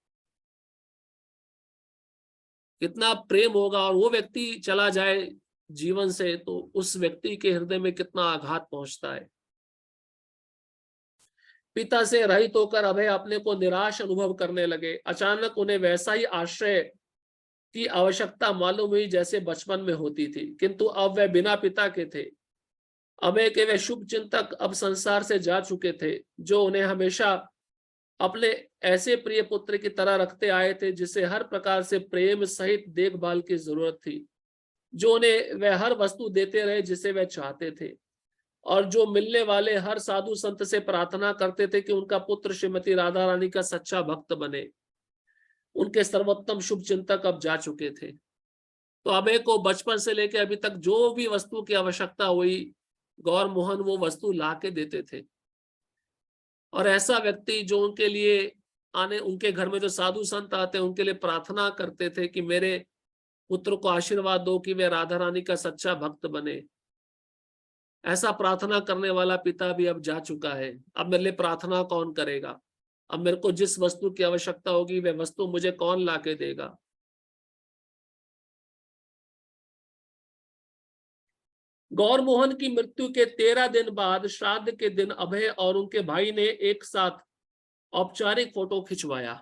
कितना प्रेम होगा, और वो व्यक्ति चला जाए जीवन से तो उस व्यक्ति के हृदय में कितना आघात पहुंचता है। पिता से रहित होकर अभय अपने को निराश अनुभव करने लगे। अचानक उन्हें वैसा ही आश्रय की आवश्यकता मालूम हुई जैसे बचपन में होती थी, किंतु अब वह बिना पिता के थे। अभय के वे शुभ चिंतक अब संसार से जा चुके थे, जो उन्हें हमेशा अपने ऐसे प्रिय पुत्र की तरह रखते आए थे जिसे हर प्रकार से प्रेम सहित देखभाल की जरूरत थी, जो उन्हें वह हर वस्तु देते रहे जिसे वह चाहते थे, और जो मिलने वाले हर साधु संत से प्रार्थना करते थे कि उनका पुत्र श्रीमती राधा रानी का सच्चा भक्त बने। उनके सर्वोत्तम शुभ चिंतक अब जा चुके थे। तो अभय को बचपन से लेकर अभी तक जो भी वस्तु की आवश्यकता हुई, गौर मोहन वो वस्तु ला के देते थे। और ऐसा व्यक्ति जो उनके लिए उनके घर में जो साधु संत आते हैं उनके लिए प्रार्थना करते थे कि मेरे पुत्र को आशीर्वाद दो कि वे राधा रानी का सच्चा भक्त बने, ऐसा प्रार्थना करने वाला पिता भी अब जा चुका है। अब मेरे लिए प्रार्थना कौन करेगा? अब मेरे को जिस वस्तु की आवश्यकता होगी वह वस्तु मुझे कौन लाके देगा? गौर मोहन की मृत्यु के 13 दिन बाद श्राद्ध के दिन अभय और उनके भाई ने एक साथ औपचारिक फोटो खिंचवाया।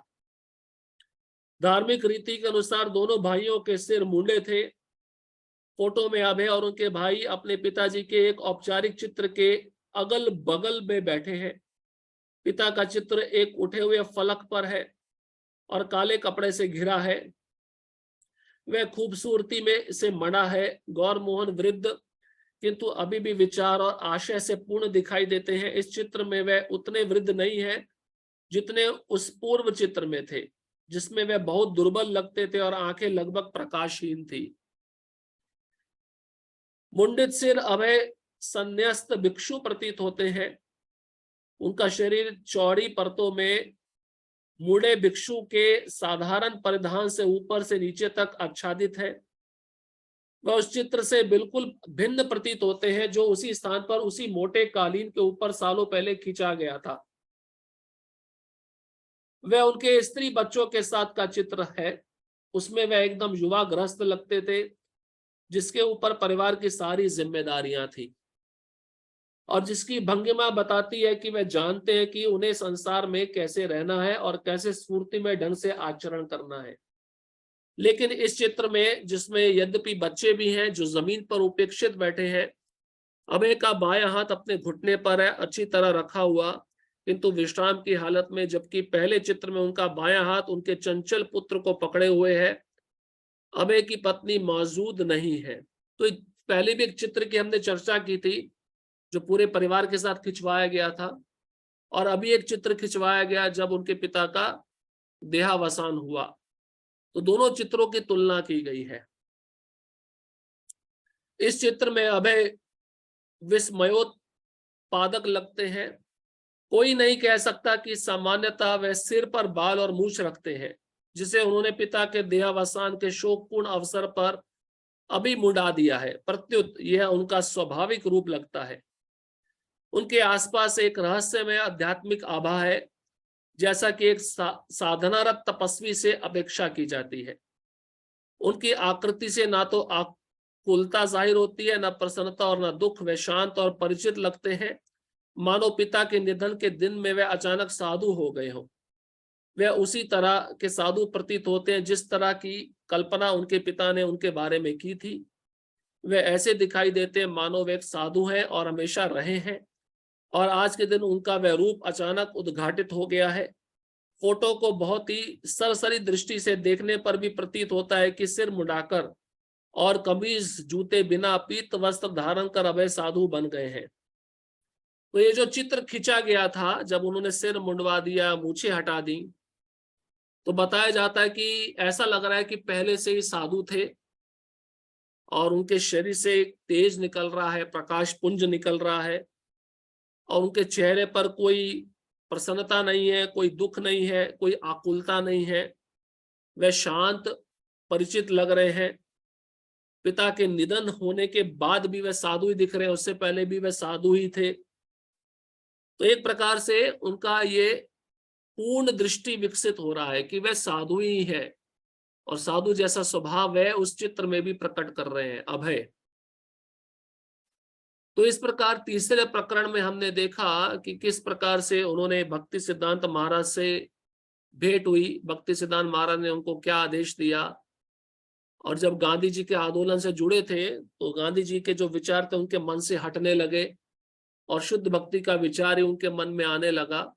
धार्मिक रीति के अनुसार दोनों भाइयों के सिर मुंडे थे। फोटो में अभय और उनके भाई अपने पिताजी के एक औपचारिक चित्र के अगल बगल में बैठे हैं। पिता का चित्र एक उठे हुए फलक पर है। और काले कपड़े से घिरा है। वह खूबसूरती में से मना है। गौर मोहन वृद्ध किंतु अभी भी विचार और आशय से पूर्ण दिखाई देते हैं। इस चित्र में वह उतने वृद्ध नहीं है जितने उस पूर्व चित्र में थे, जिसमें वह बहुत दुर्बल लगते थे और आंखें लगभग प्रकाशहीन थी। मुंडित सिर अभय संन्यस्त भिक्षु प्रतीत होते हैं। उनका शरीर चौड़ी परतों में मुड़े भिक्षु के साधारण परिधान से ऊपर से नीचे तक आच्छादित है। वह उस चित्र से बिल्कुल भिन्न प्रतीत होते हैं जो उसी स्थान पर उसी मोटे कालीन के ऊपर सालों पहले खींचा गया था। वह उनके स्त्री बच्चों के साथ का चित्र है। उसमें वह एकदम युवा ग्रस्त लगते थे, जिसके ऊपर परिवार की सारी जिम्मेदारियां थी और जिसकी भंगिमा बताती है कि वह जानते हैं कि उन्हें संसार में कैसे रहना है और कैसे स्फूर्तिमय ढंग से आचरण करना है। लेकिन इस चित्र में, जिसमें यद्यपि बच्चे भी हैं जो जमीन पर उपेक्षित बैठे हैं, अभय का बायां हाथ अपने घुटने पर है, अच्छी तरह रखा हुआ, किंतु विश्राम की हालत में, जबकि पहले चित्र में उनका बायां हाथ उनके चंचल पुत्र को पकड़े हुए है। अभय की पत्नी मौजूद नहीं है। तो पहले भी एक चित्र की हमने चर्चा की थी जो पूरे परिवार के साथ खिंचवाया गया था, और अभी एक चित्र खिंचवाया गया जब उनके पिता का देहावसान हुआ। तो दोनों चित्रों की तुलना की गई है। इस चित्र में अभय विस्मयोत्पादक लगते हैं। कोई नहीं कह सकता कि सामान्यतः वह सिर पर बाल और मूछ रखते हैं, जिसे उन्होंने पिता के देहावसान के शोकपूर्ण अवसर पर अभी मुंडा दिया है। प्रत्युत यह उनका स्वाभाविक रूप लगता है। उनके आसपास एक रहस्यमय आध्यात्मिक आभा है, जैसा कि एक साधनारत तपस्वी से अपेक्षा की जाती है। उनकी आकृति से ना तो आकुलता जाहिर होती है, न प्रसन्नता और न दुख। वे शांत और परिचित लगते हैं, मानो पिता के निधन के दिन में वे अचानक साधु हो गए हों। वे उसी तरह के साधु प्रतीत होते हैं जिस तरह की कल्पना उनके पिता ने उनके बारे में की थी। वे ऐसे दिखाई देते हैं मानो वे एक साधु हैं और हमेशा रहे हैं, और आज के दिन उनका वह रूप अचानक उद्घाटित हो गया है। फोटो को बहुत ही सरसरी दृष्टि से देखने पर भी प्रतीत होता है कि सिर मुड़ाकर और कमीज जूते बिना पीत वस्त्र धारण कर अभय साधु बन गए हैं। तो ये जो चित्र खींचा गया था, जब उन्होंने सिर मुंडवा दिया, मूछें हटा दी, तो बताया जाता है कि ऐसा लग रहा है कि पहले से ही साधु थे और उनके शरीर से एक तेज निकल रहा है, प्रकाश पुंज निकल रहा है, और उनके चेहरे पर कोई प्रसन्नता नहीं है, कोई दुख नहीं है, कोई आकुलता नहीं है। वे शांत परिचित लग रहे हैं। पिता के निधन होने के बाद भी वे साधु ही दिख रहे हैं, उससे पहले भी वे साधु ही थे। तो एक प्रकार से उनका ये पूर्ण दृष्टि विकसित हो रहा है कि वे साधु ही है, और साधु जैसा स्वभाव है उस चित्र में भी प्रकट कर रहे हैं अभय। तो इस प्रकार तीसरे प्रकरण में हमने देखा कि किस प्रकार से उन्होंने भक्ति सिद्धांत महाराज से भेंट हुई, भक्ति सिद्धांत महाराज ने उनको क्या आदेश दिया, और जब गांधी जी के आंदोलन से जुड़े थे तो गांधी जी के जो विचार थे उनके मन से हटने लगे और शुद्ध भक्ति का विचार ही उनके मन में आने लगा।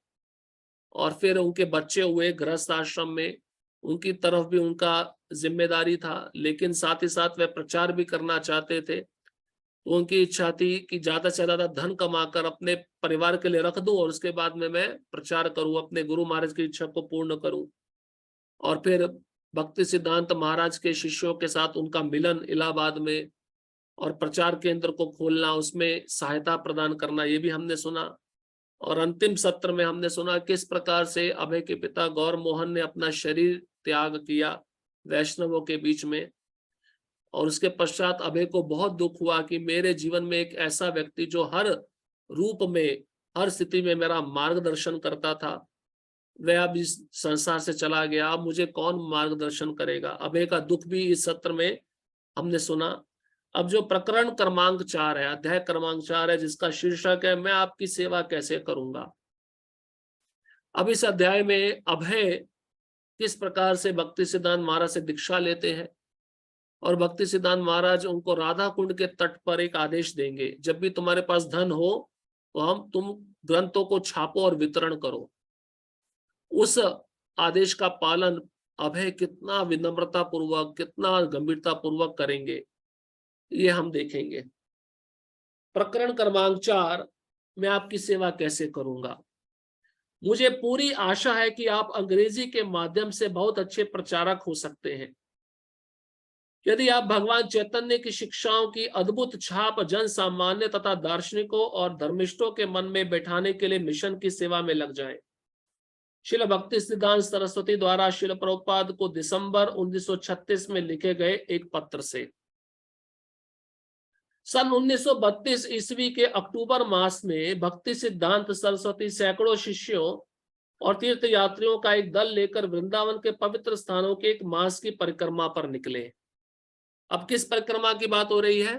और फिर उनके बच्चे हुए गृहस्थ आश्रम में, उनकी तरफ भी उनका जिम्मेदारी था, लेकिन साथ ही साथ वे प्रचार भी करना चाहते थे। तो उनकी इच्छा थी कि ज्यादा से ज्यादा धन कमाकर अपने परिवार के लिए रख दूं और उसके बाद में मैं प्रचार करूं, अपने गुरु महाराज की इच्छा को पूर्ण करूं। और फिर भक्ति सिद्धांत महाराज के शिष्यों के साथ उनका मिलन इलाहाबाद में, और प्रचार केंद्र को खोलना, उसमें सहायता प्रदान करना, ये भी हमने सुना। और अंतिम सत्र में हमने सुना किस प्रकार से अभय के पिता गौर मोहन ने अपना शरीर त्याग किया वैष्णवों के बीच में। और उसके पश्चात अभय को बहुत दुख हुआ कि मेरे जीवन में एक ऐसा व्यक्ति जो हर रूप में, हर स्थिति में मेरा मार्गदर्शन करता था, वह अब इस संसार से चला गया। अब मुझे कौन मार्गदर्शन करेगा। अभय का दुख भी इस सत्र में हमने सुना। अब जो प्रकरण क्रमांक 4 है, अध्याय क्रमांक 4 है, जिसका शीर्षक है मैं आपकी सेवा कैसे करूंगा। अब इस अध्याय में अभय किस प्रकार से भक्ति सिद्धांत महाराज से दीक्षा लेते हैं, और भक्ति सिद्धांत महाराज उनको राधा कुंड के तट पर एक आदेश देंगे, जब भी तुम्हारे पास धन हो तो तुम ग्रंथों को छापो और वितरण करो। उस आदेश का पालन अभय कितना विनम्रता पूर्वक, कितना गंभीरता पूर्वक करेंगे, ये हम देखेंगे। प्रकरण क्रमांक 4, मैं आपकी सेवा कैसे करूंगा। मुझे पूरी आशा है कि आप अंग्रेजी के माध्यम से बहुत अच्छे प्रचारक हो सकते हैं। यदि आप भगवान चैतन्य की शिक्षाओं की अद्भुत छाप जन सामान्य तथा दार्शनिकों और धर्मिष्ठों के मन में बैठाने के लिए मिशन की सेवा में लग जाएं। श्रील भक्ति सिद्धांत सरस्वती द्वारा श्रील प्रभुपाद को दिसंबर 1936 में लिखे गए एक पत्र से। सन 1932 ईस्वी के अक्टूबर मास में भक्ति सिद्धांत सरस्वती सैकड़ों शिष्यों और तीर्थ यात्रियों का एक दल लेकर वृंदावन के पवित्र स्थानों के एक मास की परिक्रमा पर निकले। अब किस परिक्रमा की बात हो रही है?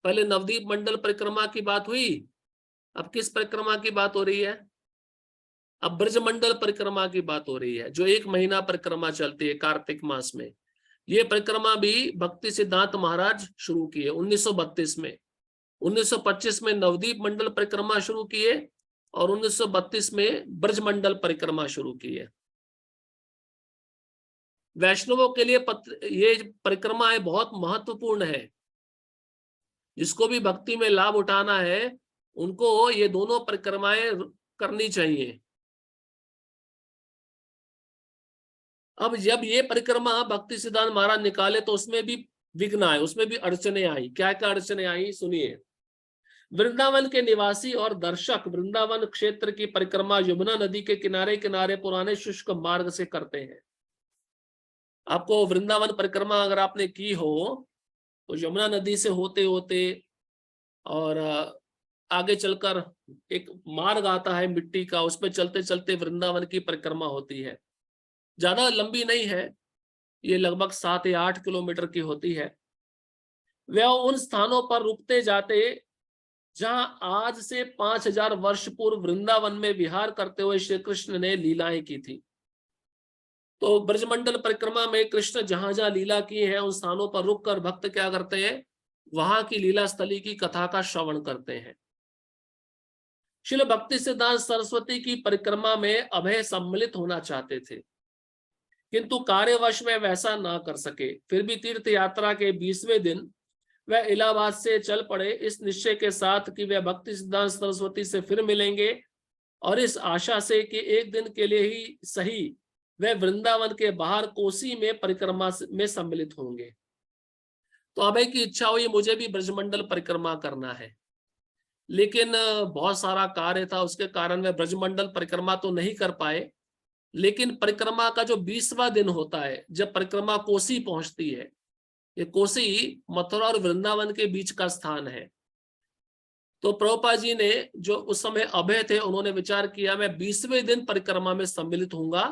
पहले नवदीप मंडल परिक्रमा की बात हुई, अब किस परिक्रमा की बात हो रही है? अब ब्रजमंडल परिक्रमा की बात हो रही है, जो 1 महीना परिक्रमा चलती है कार्तिक मास में। ये परिक्रमा भी भक्ति सिद्धांत महाराज शुरू किए 1932 में। 1925 में नवदीप मंडल परिक्रमा शुरू किए और 1932 में ब्रजमंडल परिक्रमा शुरू किए। वैष्णवों के लिए ये परिक्रमाएं बहुत महत्वपूर्ण है। जिसको भी भक्ति में लाभ उठाना है उनको ये दोनों परिक्रमाएं करनी चाहिए। अब जब ये परिक्रमा भक्ति सिद्धांत महाराज निकाले तो उसमें भी विघ्न आए, उसमें भी अड़चने आई। क्या क्या अड़चने आई सुनिए। वृंदावन के निवासी और दर्शक वृंदावन क्षेत्र की परिक्रमा यमुना नदी के किनारे किनारे पुराने शुष्क मार्ग से करते हैं। आपको वृंदावन परिक्रमा अगर आपने की हो तो यमुना नदी से होते होते और आगे चलकर एक मार्ग आता है मिट्टी का, उस पर चलते चलते वृंदावन की परिक्रमा होती है। ज्यादा लंबी नहीं है, ये लगभग 7 या 8 किलोमीटर की होती है। वह उन स्थानों पर रुकते जाते जहां आज से 5000 वर्ष पूर्व वृंदावन में विहार करते हुए श्री कृष्ण ने लीलाएं की थी। तो ब्रजमंडल परिक्रमा में कृष्ण जहां जहां लीला की है उन स्थानों पर रुककर भक्त क्या करते हैं, वहां की लीला स्थली की कथा का श्रवण करते हैं। श्रील भक्ति सिद्धांत सरस्वती की परिक्रमा में अभय सम्मिलित होना चाहते थे, किंतु कार्यवश में वैसा ना कर सके। फिर भी तीर्थ यात्रा के 20वें दिन वह इलाहाबाद से चल पड़े, इस निश्चय के साथ कि वह भक्ति सिद्धांत सरस्वती से फिर मिलेंगे और इस आशा से कि एक दिन के लिए ही सही वह वृंदावन के बाहर कोसी में परिक्रमा में सम्मिलित होंगे। तो अभय की इच्छा हुई मुझे भी ब्रजमंडल परिक्रमा करना है, लेकिन बहुत सारा कार्य था, उसके कारण वह ब्रजमंडल परिक्रमा तो नहीं कर पाए। लेकिन परिक्रमा का जो 20वां दिन होता है, जब परिक्रमा कोसी पहुंचती है, ये कोसी मथुरा और वृंदावन के बीच का स्थान है। तो प्रभुपाद जी ने जो उस समय अभय थे उन्होंने विचार किया मैं 20वें दिन परिक्रमा में सम्मिलित होऊंगा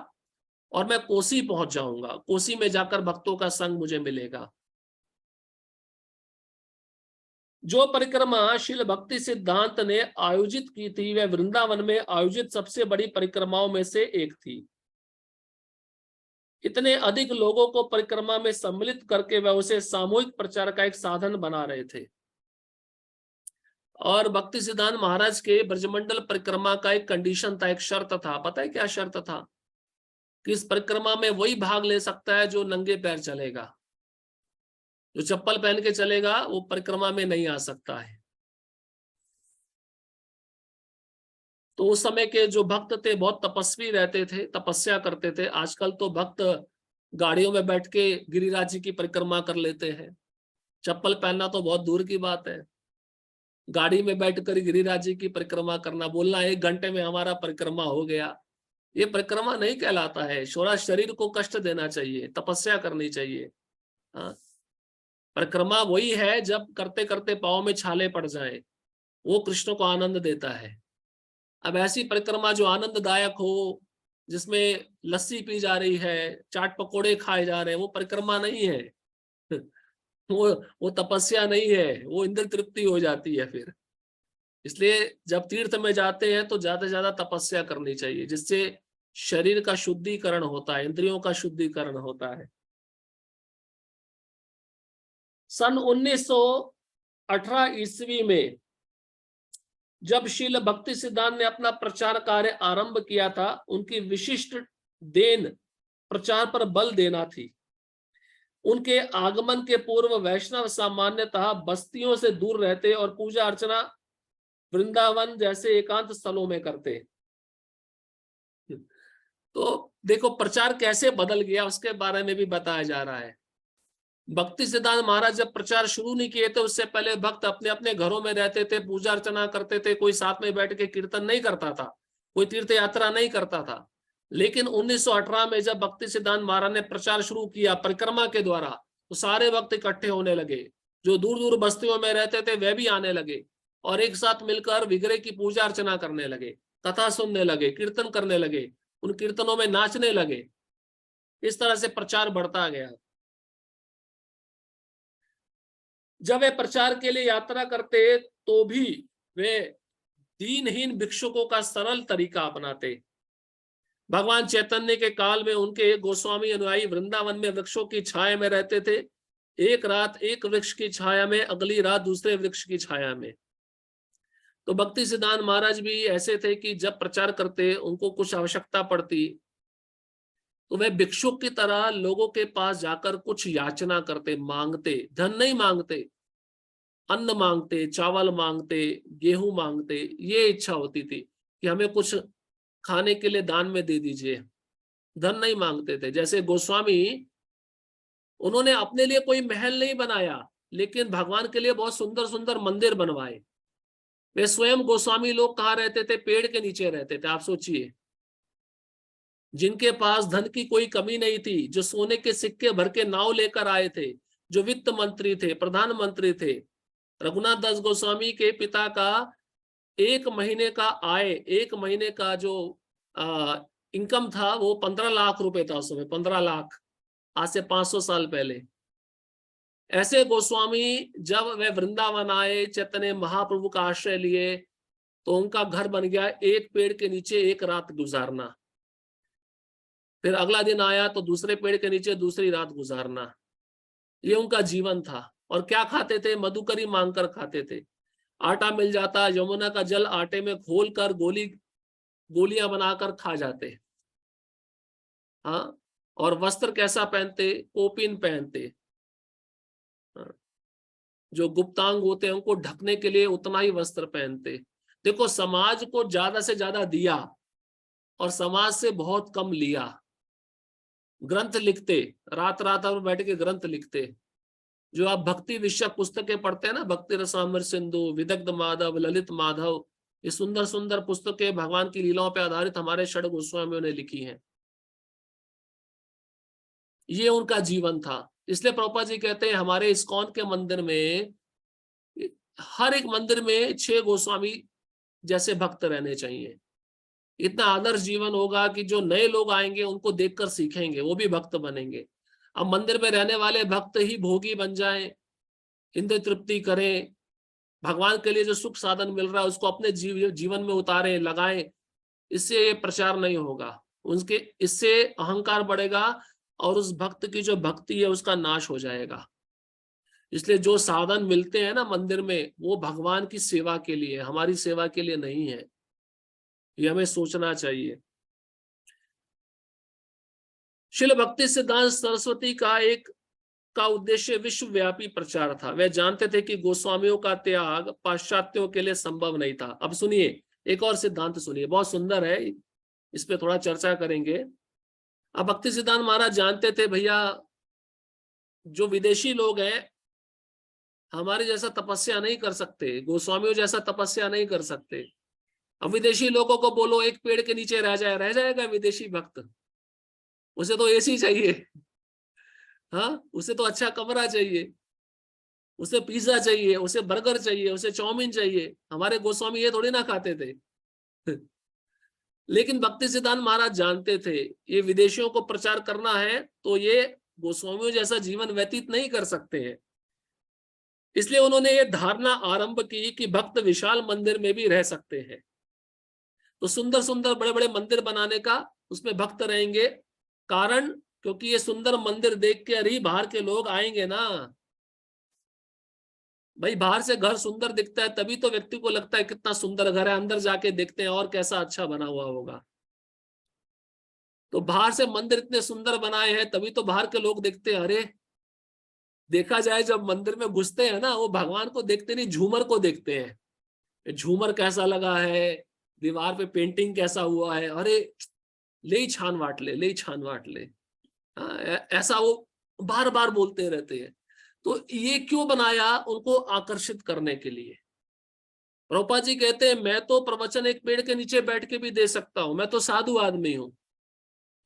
और मैं कोसी पहुंच जाऊंगा, कोसी में जाकर भक्तों का संग मुझे मिलेगा। जो परिक्रमा श्रील भक्ति सिद्धांत ने आयोजित की थी वह वृंदावन में आयोजित सबसे बड़ी परिक्रमाओं में से एक थी। इतने अधिक लोगों को परिक्रमा में सम्मिलित करके वह उसे सामूहिक प्रचार का एक साधन बना रहे थे। और भक्ति सिद्धांत महाराज के ब्रजमंडल परिक्रमा का एक कंडीशन था, एक शर्त था। पता है क्या शर्त था? कि इस परिक्रमा में वही भाग ले सकता है जो नंगे पैर चलेगा, जो चप्पल पहन के चलेगा वो परिक्रमा में नहीं आ सकता है। तो उस समय के जो भक्त थे बहुत तपस्वी रहते थे, तपस्या करते थे। आजकल तो भक्त गाड़ियों में बैठ के गिरिराज जी की परिक्रमा कर लेते हैं, चप्पल पहनना तो बहुत दूर की बात है। गाड़ी में बैठकर गिरिराज जी की परिक्रमा करना, बोलना 1 घंटे में हमारा परिक्रमा हो गया, ये परिक्रमा नहीं कहलाता है। थोड़ा शरीर को कष्ट देना चाहिए, तपस्या करनी चाहिए। हाँ, परिक्रमा वही है जब करते करते पाँव में छाले पड़ जाए, वो कृष्ण को आनंद देता है। अब ऐसी परिक्रमा जो आनंददायक हो, जिसमें लस्सी पी जा रही है, चाट पकोड़े खाए जा रहे हैं, वो परिक्रमा नहीं है। वो तपस्या नहीं है, वो इंद्र तृप्ति हो जाती है फिर। इसलिए जब तीर्थ में जाते हैं तो ज्यादा से ज्यादा तपस्या करनी चाहिए, जिससे शरीर का शुद्धिकरण होता है, इंद्रियों का शुद्धिकरण होता है। सन 1918 ईस्वी में जब श्रील भक्ति सिद्धांत ने अपना प्रचार कार्य आरंभ किया था, उनकी विशिष्ट देन प्रचार पर बल देना थी। उनके आगमन के पूर्व वैष्णव सामान्यतः बस्तियों से दूर रहते और पूजा अर्चना वृंदावन जैसे एकांत स्थलों में करते। तो देखो प्रचार कैसे बदल गया उसके बारे में भी बताया जा रहा है। भक्ति सिद्धांत महाराज जब प्रचार शुरू नहीं किए थे, उससे पहले भक्त अपने अपने घरों में रहते थे, पूजा अर्चना करते थे, कोई साथ में बैठ के कीर्तन नहीं करता था, कोई तीर्थ यात्रा नहीं करता था। लेकिन 1918 में जब भक्ति सिद्धांत महाराज ने प्रचार शुरू किया परिक्रमा के द्वारा, तो सारे भक्त इकट्ठे होने लगे। जो दूर दूर बस्तियों में रहते थे वे भी आने लगे और एक साथ मिलकर विग्रह की पूजा अर्चना करने लगे, कथा सुनने लगे, कीर्तन करने लगे, उन कीर्तनों में नाचने लगे। इस तरह से प्रचार बढ़ता गया। जब वे प्रचार के लिए यात्रा करते तो भी वे दीनहीन भिक्षुकों का सरल तरीका अपनाते। भगवान चैतन्य के काल में उनके गोस्वामी अनुयायी वृंदावन में वृक्षों की छाया में रहते थे। एक रात एक वृक्ष की छाया में, अगली रात दूसरे वृक्ष की छाया में। तो भक्ति सिद्धांत महाराज भी ऐसे थे कि जब प्रचार करते उनको कुछ आवश्यकता पड़ती तो वे भिक्षुक की तरह लोगों के पास जाकर कुछ याचना करते, मांगते। धन नहीं मांगते, अन्न मांगते, चावल मांगते, गेहूं मांगते। ये इच्छा होती थी कि हमें कुछ खाने के लिए दान में दे दीजिए। धन नहीं मांगते थे। जैसे गोस्वामी, उन्होंने अपने लिए कोई महल नहीं बनाया, लेकिन भगवान के लिए बहुत सुंदर सुंदर मंदिर बनवाए। वे स्वयं गोस्वामी लोग कहाँ रहते थे? पेड़ के नीचे रहते थे। आप सोचिए, जिनके पास धन की कोई कमी नहीं थी, जो सोने के सिक्के भर के नाव लेकर आए थे, जो वित्त मंत्री थे, प्रधानमंत्री थे। रघुनाथ दास गोस्वामी के पिता का एक महीने का आय, एक महीने का जो इनकम था वो 15 लाख रुपए था उस समय। 15 लाख, आज से 500 साल पहले। ऐसे गोस्वामी जब वे वृंदावन आए, चैतन्य महाप्रभु का आश्रय लिए, तो उनका घर बन गया एक पेड़ के नीचे एक रात गुजारना। फिर अगला दिन आया तो दूसरे पेड़ के नीचे दूसरी रात गुजारना। ये उनका जीवन था। और क्या खाते थे? मधुकरी मांगकर खाते थे। आटा मिल जाता, यमुना का जल आटे में घोल कर गोलियां बनाकर खा जाते। हाँ, और वस्त्र कैसा पहनते? कोपिन पहनते। हाँ? जो गुप्तांग होते हैं उनको ढकने के लिए उतना ही वस्त्र पहनते। देखो, समाज को ज्यादा से ज्यादा दिया और समाज से बहुत कम लिया। ग्रंथ लिखते, रात रात भर बैठ के ग्रंथ लिखते। जो आप भक्ति विषयक पुस्तकें पढ़ते हैं ना, भक्ति रसामृत सिंधु, विदग्ध माधव, ललित माधव, ये सुंदर सुंदर पुस्तकें भगवान की लीलाओं पर आधारित हमारे षड गोस्वामियों ने लिखी हैं। ये उनका जीवन था। इसलिए प्रभुपाद जी कहते हैं हमारे इस्कॉन के मंदिर में, हर एक मंदिर में 6 गोस्वामी जैसे भक्त रहने चाहिए। इतना आदर्श जीवन होगा कि जो नए लोग आएंगे उनको देखकर सीखेंगे, वो भी भक्त बनेंगे। अब मंदिर में रहने वाले भक्त ही भोगी बन जाएं, इंद्रिय तृप्ति करें, भगवान के लिए जो सुख साधन मिल रहा है उसको अपने जीवन में उतारें, लगाएं, इससे ये प्रचार नहीं होगा। उनके इससे अहंकार बढ़ेगा और उस भक्त की जो भक्ति है उसका नाश हो जाएगा। इसलिए जो साधन मिलते हैं ना मंदिर में, वो भगवान की सेवा के लिए, हमारी सेवा के लिए नहीं है। ये हमें सोचना चाहिए। श्रील भक्ति सिद्धांत सरस्वती का उद्देश्य विश्वव्यापी प्रचार था। वे जानते थे कि गोस्वामियों का त्याग पाश्चात्यों के लिए संभव नहीं था। अब सुनिए, एक और सिद्धांत सुनिए, बहुत सुंदर है, इस पे थोड़ा चर्चा करेंगे। अब भक्ति सिद्धांत महाराज जानते थे भैया, जो विदेशी लोग हैं हमारे जैसा तपस्या नहीं कर सकते, गोस्वामियों जैसा तपस्या नहीं कर सकते। अब विदेशी लोगों को बोलो एक पेड़ के नीचे रह जाएगा विदेशी भक्त? उसे तो एसी चाहिए, हाँ, उसे तो अच्छा कमरा चाहिए, उसे पिज्जा चाहिए, उसे बर्गर चाहिए, उसे चाउमीन चाहिए। हमारे गोस्वामी ये थोड़ी ना खाते थे। लेकिन भक्ति सिद्धांत महाराज जानते थे ये विदेशियों को प्रचार करना है तो ये गोस्वामियों जैसा जीवन व्यतीत नहीं कर सकते हैं। इसलिए उन्होंने ये धारणा आरंभ की कि भक्त विशाल मंदिर में भी रह सकते हैं। तो सुंदर सुंदर बड़े बड़े मंदिर बनाने का, उसमें भक्त रहेंगे। कारण, क्योंकि ये सुंदर मंदिर देख के अरे बाहर के लोग आएंगे ना भाई। बाहर से घर सुंदर दिखता है तभी तो व्यक्ति को लगता है कितना सुंदर घर है, अंदर जाके देखते हैं और कैसा अच्छा बना हुआ होगा। तो बाहर से मंदिर इतने सुंदर बनाए हैं, तभी तो बाहर के लोग देखते हैं। अरे देखा जाए जब मंदिर में घुसते हैं ना, वो भगवान को देखते नहीं, झूमर को देखते हैं। झूमर कैसा लगा है, दीवार पे पेंटिंग कैसा हुआ है, अरे ले ही छान वाट ले, ले ही छान वाट ले। हाँ, ऐसा वो बार बार बोलते रहते हैं। तो ये क्यों बनाया? उनको आकर्षित करने के लिए। प्रभुपाद जी कहते हैं, मैं तो प्रवचन एक पेड़ के नीचे बैठ के भी दे सकता हूं, मैं तो साधु आदमी हूं।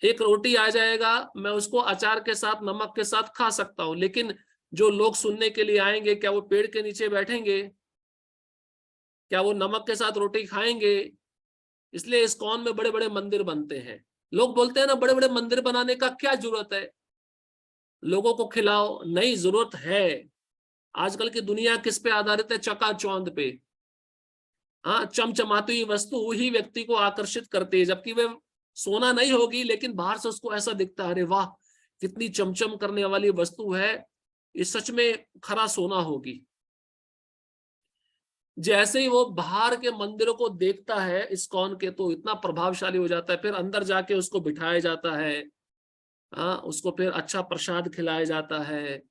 एक रोटी आ जाएगा, मैं उसको अचार के साथ, नमक के साथ खा सकता हूं, लेकिन जो लोग सुनने के लिए आएंगे, क्या वो पेड़ के नीचे बैठेंगे? क्या वो नमक के साथ रोटी खाएंगे? इसलिए इस्कॉन में बड़े बड़े मंदिर बनते हैं। लोग बोलते हैं ना, बड़े बड़े मंदिर बनाने का क्या जरूरत है, लोगों को खिलाओ। नहीं, जरूरत है। आजकल की दुनिया किस पे आधारित है? चकाचौंध पे। हाँ, चमचमाती हुई वस्तु ही व्यक्ति को आकर्षित करती है, जबकि वे सोना नहीं होगी, लेकिन बाहर से उसको ऐसा दिखता है, अरे वाह कितनी चमचम करने वाली वस्तु है, ये सच में खरा सोना होगी। जैसे ही वो बाहर के मंदिरों को देखता है इस्कॉन के, तो इतना प्रभावशाली हो जाता है। फिर अंदर जाके उसको बिठाया जाता है, हाँ, उसको फिर अच्छा प्रसाद खिलाया जाता है,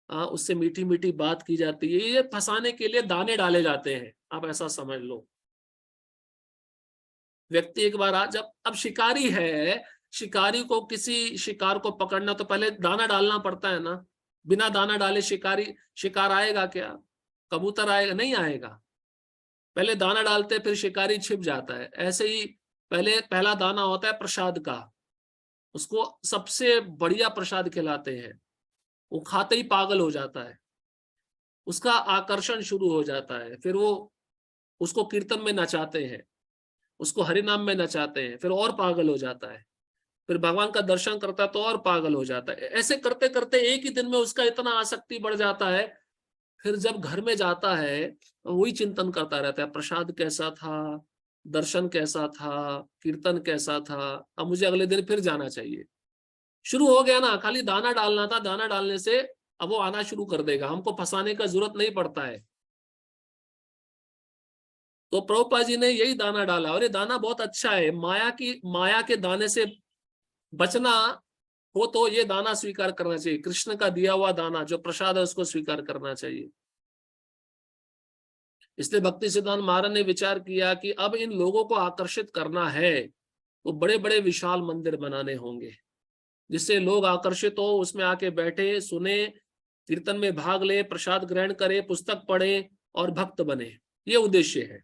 हाँ, उससे मीठी मीठी बात की जाती है। ये फंसाने के लिए दाने डाले जाते हैं, आप ऐसा समझ लो। व्यक्ति एक बार जब अब शिकारी है, शिकारी को किसी शिकार को पकड़ना तो पहले दाना डालना पड़ता है ना। बिना दाना डाले शिकारी शिकार आएगा क्या? कबूतर आएगा? नहीं आएगा। पहले दाना डालते, फिर शिकारी छिप जाता है। ऐसे ही पहले पहला दाना होता है प्रसाद का, उसको सबसे बढ़िया प्रसाद खिलाते हैं, वो खाते ही पागल हो जाता है, उसका आकर्षण शुरू हो जाता है। फिर वो उसको कीर्तन में नचाते हैं, उसको हरिनाम में नचाते हैं, फिर और पागल हो जाता है। फिर भगवान का दर्शन करता है तो और पागल हो जाता है। ऐसे करते करते एक ही दिन में उसका इतना आसक्ति बढ़ जाता है, फिर जब घर में जाता है वही चिंतन करता रहता है, प्रसाद कैसा था, दर्शन कैसा था, कीर्तन कैसा था, अब मुझे अगले दिन फिर जाना चाहिए। शुरू हो गया ना, खाली दाना डालना था, दाना डालने से अब वो आना शुरू कर देगा। हमको फंसाने का जरूरत नहीं पड़ता है। तो प्रभुपाद जी ने यही दाना डाला, और ये दाना बहुत अच्छा है। माया के दाने से बचना हो तो ये दाना स्वीकार करना चाहिए, कृष्ण का दिया हुआ दाना जो प्रसाद है उसको स्वीकार करना चाहिए। इसलिए भक्ति सिद्धांत महाराज ने विचार किया कि अब इन लोगों को आकर्षित करना है तो बड़े बड़े विशाल मंदिर बनाने होंगे, जिससे लोग आकर्षित हो, उसमें आके बैठे, सुने, कीर्तन में भाग ले, प्रसाद ग्रहण करे, पुस्तक पढ़े और भक्त बने। ये उद्देश्य है।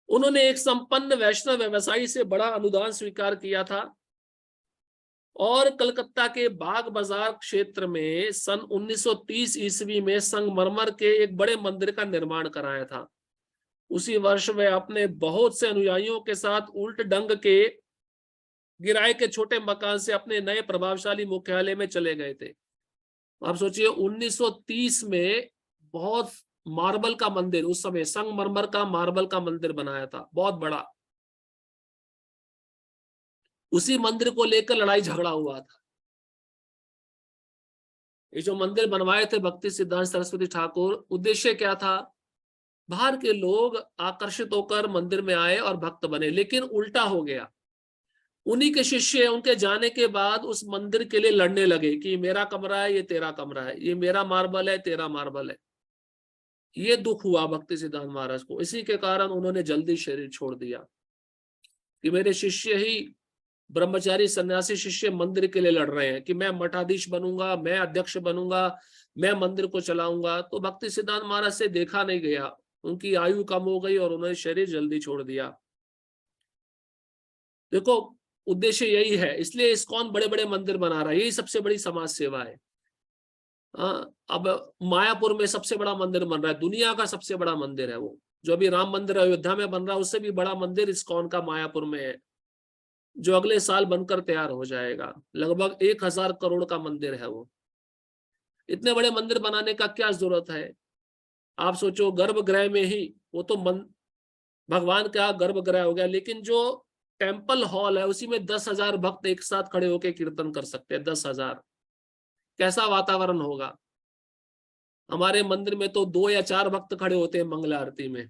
उन्होंने एक संपन्न वैष्णव व्यवसायी से बड़ा अनुदान स्वीकार किया था और कलकत्ता के बाग बाजार क्षेत्र में सन 1930 ईस्वी में संगमरमर के एक बड़े मंदिर का निर्माण कराया था। उसी वर्ष वे अपने बहुत से अनुयायियों के साथ उल्ट डंग के किराए के छोटे मकान से अपने नए प्रभावशाली मुख्यालय में चले गए थे। आप सोचिए 1930 में बहुत मार्बल का मंदिर, उस समय संगमरमर का मार्बल का मंदिर बनाया था, बहुत बड़ा। उसी मंदिर को लेकर लड़ाई झगड़ा हुआ था। ये जो मंदिर बनवाए थे भक्ति सिद्धांत सरस्वती ठाकुर, उद्देश्य क्या था? बाहर के लोग आकर्षित होकर मंदिर में आए और भक्त बने, लेकिन उल्टा हो गया। उन्हीं के शिष्य उनके जाने के बाद उस मंदिर के लिए लड़ने लगे कि मेरा कमरा है, ये तेरा कमरा है, ये मेरा मार्बल है, तेरा मार्बल है। ये दुख हुआ भक्ति सिद्धांत महाराज को। इसी के कारण उन्होंने जल्दी शरीर छोड़ दिया कि मेरे शिष्य ही, ब्रह्मचारी सन्यासी शिष्य मंदिर के लिए लड़ रहे हैं कि मैं मठाधीश बनूंगा, मैं अध्यक्ष बनूंगा, मैं मंदिर को चलाऊंगा। तो भक्ति सिद्धांत महाराज से देखा नहीं गया, उनकी आयु कम हो गई और उन्होंने शरीर जल्दी छोड़ दिया। देखो, उद्देश्य यही है, इसलिए इस्कॉन बड़े बड़े मंदिर बना रहा है, यही सबसे बड़ी समाज सेवा है। अब मायापुर में सबसे बड़ा मंदिर बन रहा है, दुनिया का सबसे बड़ा मंदिर है वो। जो अभी राम मंदिर अयोध्या में बन रहा है, उससे भी बड़ा मंदिर इस्कॉन का मायापुर में है, जो अगले साल बनकर तैयार हो जाएगा। लगभग 1000 करोड़ का मंदिर है वो। इतने बड़े मंदिर बनाने का क्या जरूरत है? आप सोचो, गर्भगृह में ही वो तो भगवान का गर्भगृह हो गया, लेकिन जो टेम्पल हॉल है उसी में 10,000 भक्त एक साथ खड़े होकर कीर्तन कर सकते हैं। 10,000, कैसा वातावरण होगा? हमारे मंदिर में तो 2 या 4 भक्त खड़े होते हैं मंगला आरती में।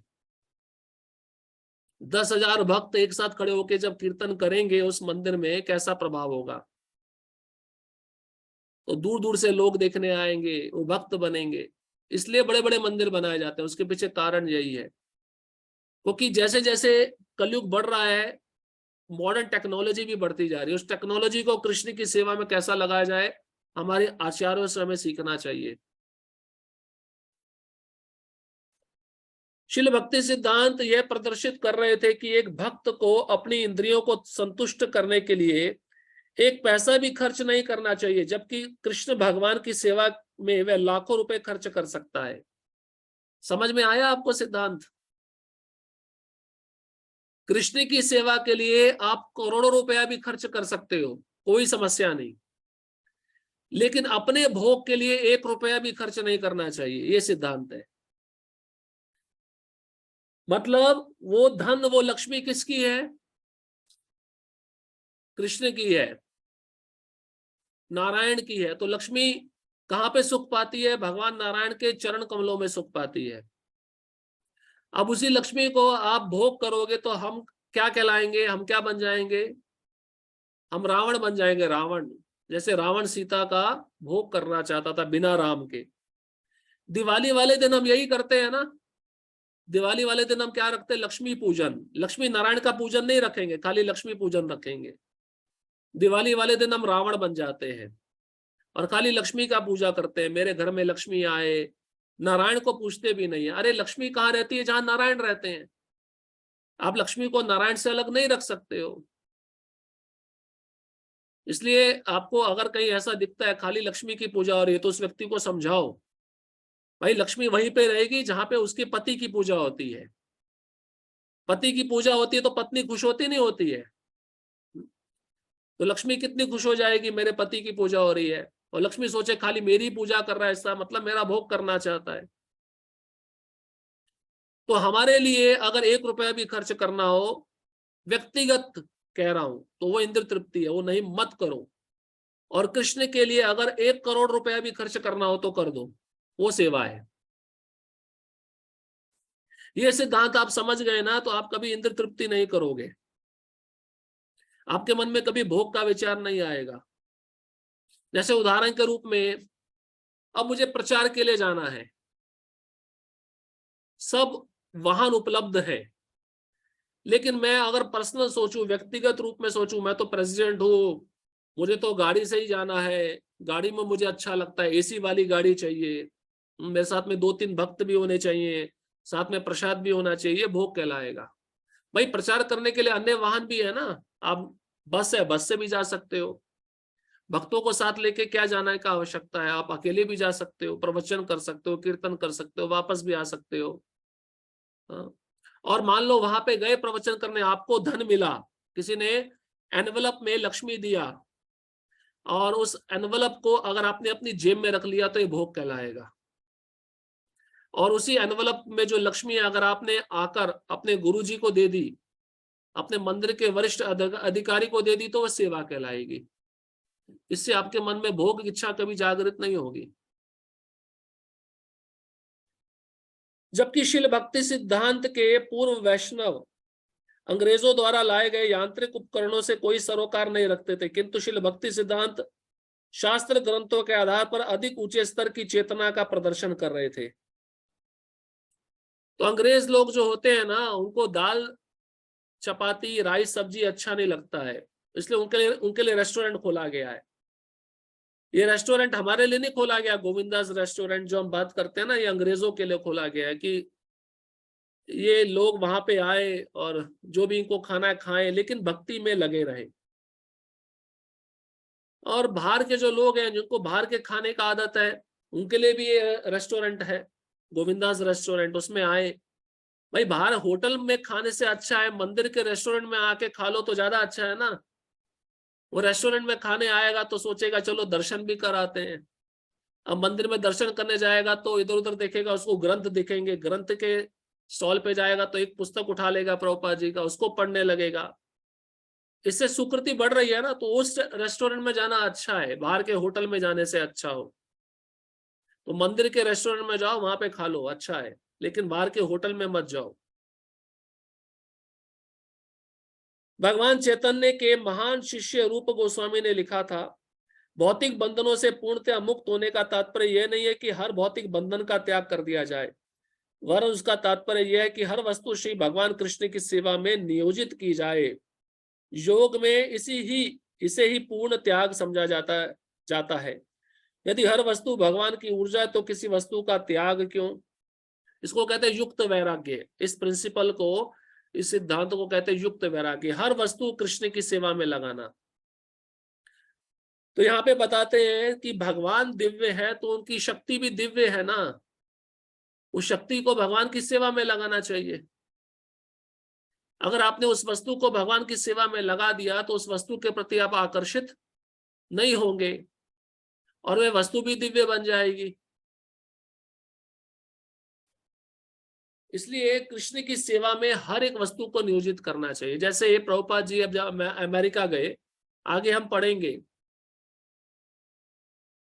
10,000 भक्त एक साथ खड़े होकर जब कीर्तन करेंगे उस मंदिर में, कैसा प्रभाव होगा। तो दूर दूर से लोग देखने आएंगे, वो भक्त बनेंगे। इसलिए बड़े बड़े मंदिर बनाए जाते हैं, उसके पीछे कारण यही है। क्योंकि जैसे जैसे कलयुग बढ़ रहा है, मॉडर्न टेक्नोलॉजी भी बढ़ती जा रही है, उस टेक्नोलॉजी को कृष्ण की सेवा में कैसा लगाया जाए, हमारे आचार्यों से हमें सीखना चाहिए। शिल भक्ति सिद्धांत यह प्रदर्शित कर रहे थे कि एक भक्त को अपनी इंद्रियों को संतुष्ट करने के लिए एक पैसा भी खर्च नहीं करना चाहिए, जबकि कृष्ण भगवान की सेवा में वह लाखों रुपए खर्च कर सकता है। समझ में आया आपको सिद्धांत? कृष्ण की सेवा के लिए आप करोड़ों रुपया भी खर्च कर सकते हो, कोई समस्या नहीं, लेकिन अपने भोग के लिए 1 रुपया भी खर्च नहीं करना चाहिए, ये सिद्धांत है। मतलब वो धन, वो लक्ष्मी किसकी है? कृष्ण की है, नारायण की है। तो लक्ष्मी कहां पे सुख पाती है? भगवान नारायण के चरण कमलों में सुख पाती है। अब उसी लक्ष्मी को आप भोग करोगे तो हम क्या कहलाएंगे? हम क्या बन जाएंगे? हम रावण बन जाएंगे, रावण। जैसे रावण सीता का भोग करना चाहता था बिना राम के। दिवाली वाले दिन हम यही करते हैं ना। दिवाली वाले दिन हम क्या रखते हैं? लक्ष्मी पूजन। लक्ष्मी नारायण का पूजन नहीं रखेंगे, खाली लक्ष्मी पूजन रखेंगे। दिवाली वाले दिन हम रावण बन जाते हैं और खाली लक्ष्मी का पूजा करते हैं, मेरे घर में लक्ष्मी आए। नारायण को पूछते भी नहीं है। अरे लक्ष्मी कहाँ रहती है? जहां नारायण रहते हैं। आप लक्ष्मी को नारायण से अलग नहीं रख सकते हो। इसलिए आपको अगर कहीं ऐसा दिखता है खाली लक्ष्मी की पूजा हो रही है, तो उस व्यक्ति को समझाओ, भाई लक्ष्मी वहीं पे रहेगी जहां पे उसके पति की पूजा होती है। पति की पूजा होती है तो पत्नी खुश होती नहीं होती है? तो लक्ष्मी कितनी खुश हो जाएगी, मेरे पति की पूजा हो रही है। और लक्ष्मी सोचे खाली मेरी पूजा कर रहा है, इसका मतलब मेरा भोग करना चाहता है। तो हमारे लिए अगर 1 रुपया भी खर्च करना हो, व्यक्तिगत कह रहा हूं, तो वो इंद्र तृप्ति है, वो नहीं मत करो। और कृष्ण के लिए अगर 1 करोड़ रुपया भी खर्च करना हो तो कर दो, वो सेवा है। ये सिद्धांत आप समझ गए ना, तो आप कभी इंद्र तृप्ति नहीं करोगे, आपके मन में कभी भोग का विचार नहीं आएगा। जैसे उदाहरण के रूप में, अब मुझे प्रचार के लिए जाना है, सब वाहन उपलब्ध है, लेकिन मैं अगर पर्सनल सोचूं, व्यक्तिगत रूप में सोचूं, मैं तो प्रेसिडेंट हूं, मुझे तो गाड़ी से ही जाना है, गाड़ी में मुझे अच्छा लगता है, एसी वाली गाड़ी चाहिए, मेरे साथ में 2-3 भक्त भी होने चाहिए, साथ में प्रसाद भी होना चाहिए, भोग कहलाएगा। भाई प्रचार करने के लिए अन्य वाहन भी है ना, आप बस है, बस से भी जा सकते हो। भक्तों को साथ लेके क्या जाने का आवश्यकता है? आप अकेले भी जा सकते हो, प्रवचन कर सकते हो, कीर्तन कर सकते हो, वापस भी आ सकते हो। हाँ। और मान लो वहां पे गए प्रवचन करने, आपको धन मिला, किसी ने एनवलप में लक्ष्मी दिया, और उस एनवलप को अगर आपने अपनी जेब में रख लिया तो ये भोग कहलाएगा। और उसी एनवलप में जो लक्ष्मी अगर आपने आकर अपने गुरुजी को दे दी, अपने मंदिर के वरिष्ठ अधिकारी को दे दी, तो वह सेवा कहलाएगी। इससे आपके मन में भोग की इच्छा कभी जागृत नहीं होगी। जबकि शिल भक्ति सिद्धांत के पूर्व वैष्णव अंग्रेजों द्वारा लाए गए यांत्रिक उपकरणों से कोई सरोकार नहीं रखते थे, किंतु शिल भक्ति सिद्धांत शास्त्र ग्रंथों के आधार पर अधिक ऊंचे स्तर की चेतना का प्रदर्शन कर रहे थे। तो अंग्रेज लोग जो होते हैं ना, उनको दाल चपाती राइस सब्जी अच्छा नहीं लगता है, इसलिए उनके लिए रेस्टोरेंट खोला गया है। ये रेस्टोरेंट हमारे लिए नहीं खोला गया, गोविंदास रेस्टोरेंट जो हम बात करते हैं ना, ये अंग्रेजों के लिए खोला गया है कि ये लोग वहां पे आए और जो भी इनको खाना है खाएं, लेकिन भक्ति में लगे रहे। और बाहर के जो लोग हैं, जिनको बाहर के खाने का आदत है, उनके लिए भी ये रेस्टोरेंट है, गोविंदास रेस्टोरेंट, उसमें आए। भाई बाहर होटल में खाने से अच्छा है मंदिर के रेस्टोरेंट में आके खा लो तो ज्यादा अच्छा है ना। वो रेस्टोरेंट में खाने आएगा तो सोचेगा चलो दर्शन भी कराते हैं। अब मंदिर में दर्शन करने जाएगा तो इधर उधर देखेगा, उसको ग्रंथ दिखेंगे, ग्रंथ के स्टॉल पे जाएगा तो एक पुस्तक उठा लेगा प्रभुपाद जी का, उसको पढ़ने लगेगा। इससे सुकृति बढ़ रही है ना, तो उस रेस्टोरेंट में जाना अच्छा है, बाहर के होटल में जाने से अच्छा हो। तो मंदिर के रेस्टोरेंट में जाओ, वहां पे खा लो, अच्छा है, लेकिन बाहर के होटल में मत जाओ। भगवान चैतन्य के महान शिष्य रूप गोस्वामी ने लिखा था, भौतिक बंधनों से पूर्णतः मुक्त होने का तात्पर्य यह नहीं है कि हर भौतिक बंधन का त्याग कर दिया जाए, वरन उसका तात्पर्य यह है कि हर वस्तु श्री भगवान कृष्ण की सेवा में नियोजित की जाए। योग में इसे ही पूर्ण त्याग समझा जाता है। यदि हर वस्तु भगवान की ऊर्जा है तो किसी वस्तु का त्याग क्यों? इसको कहते हैं युक्त वैराग्य। इस प्रिंसिपल को, इस सिद्धांत को कहते हैं युक्त वैराग्य। हर वस्तु कृष्ण की सेवा में लगाना। तो यहाँ पे बताते हैं कि भगवान दिव्य है तो उनकी शक्ति भी दिव्य है ना, उस शक्ति को भगवान की सेवा में लगाना चाहिए। अगर आपने उस वस्तु को भगवान की सेवा में लगा दिया तो उस वस्तु के प्रति आप आकर्षित नहीं होंगे और वह वस्तु भी दिव्य बन जाएगी। इसलिए कृष्ण की सेवा में हर एक वस्तु को नियोजित करना चाहिए। जैसे ये प्रभुपाद जी अब जब अमेरिका गए, आगे हम पढ़ेंगे,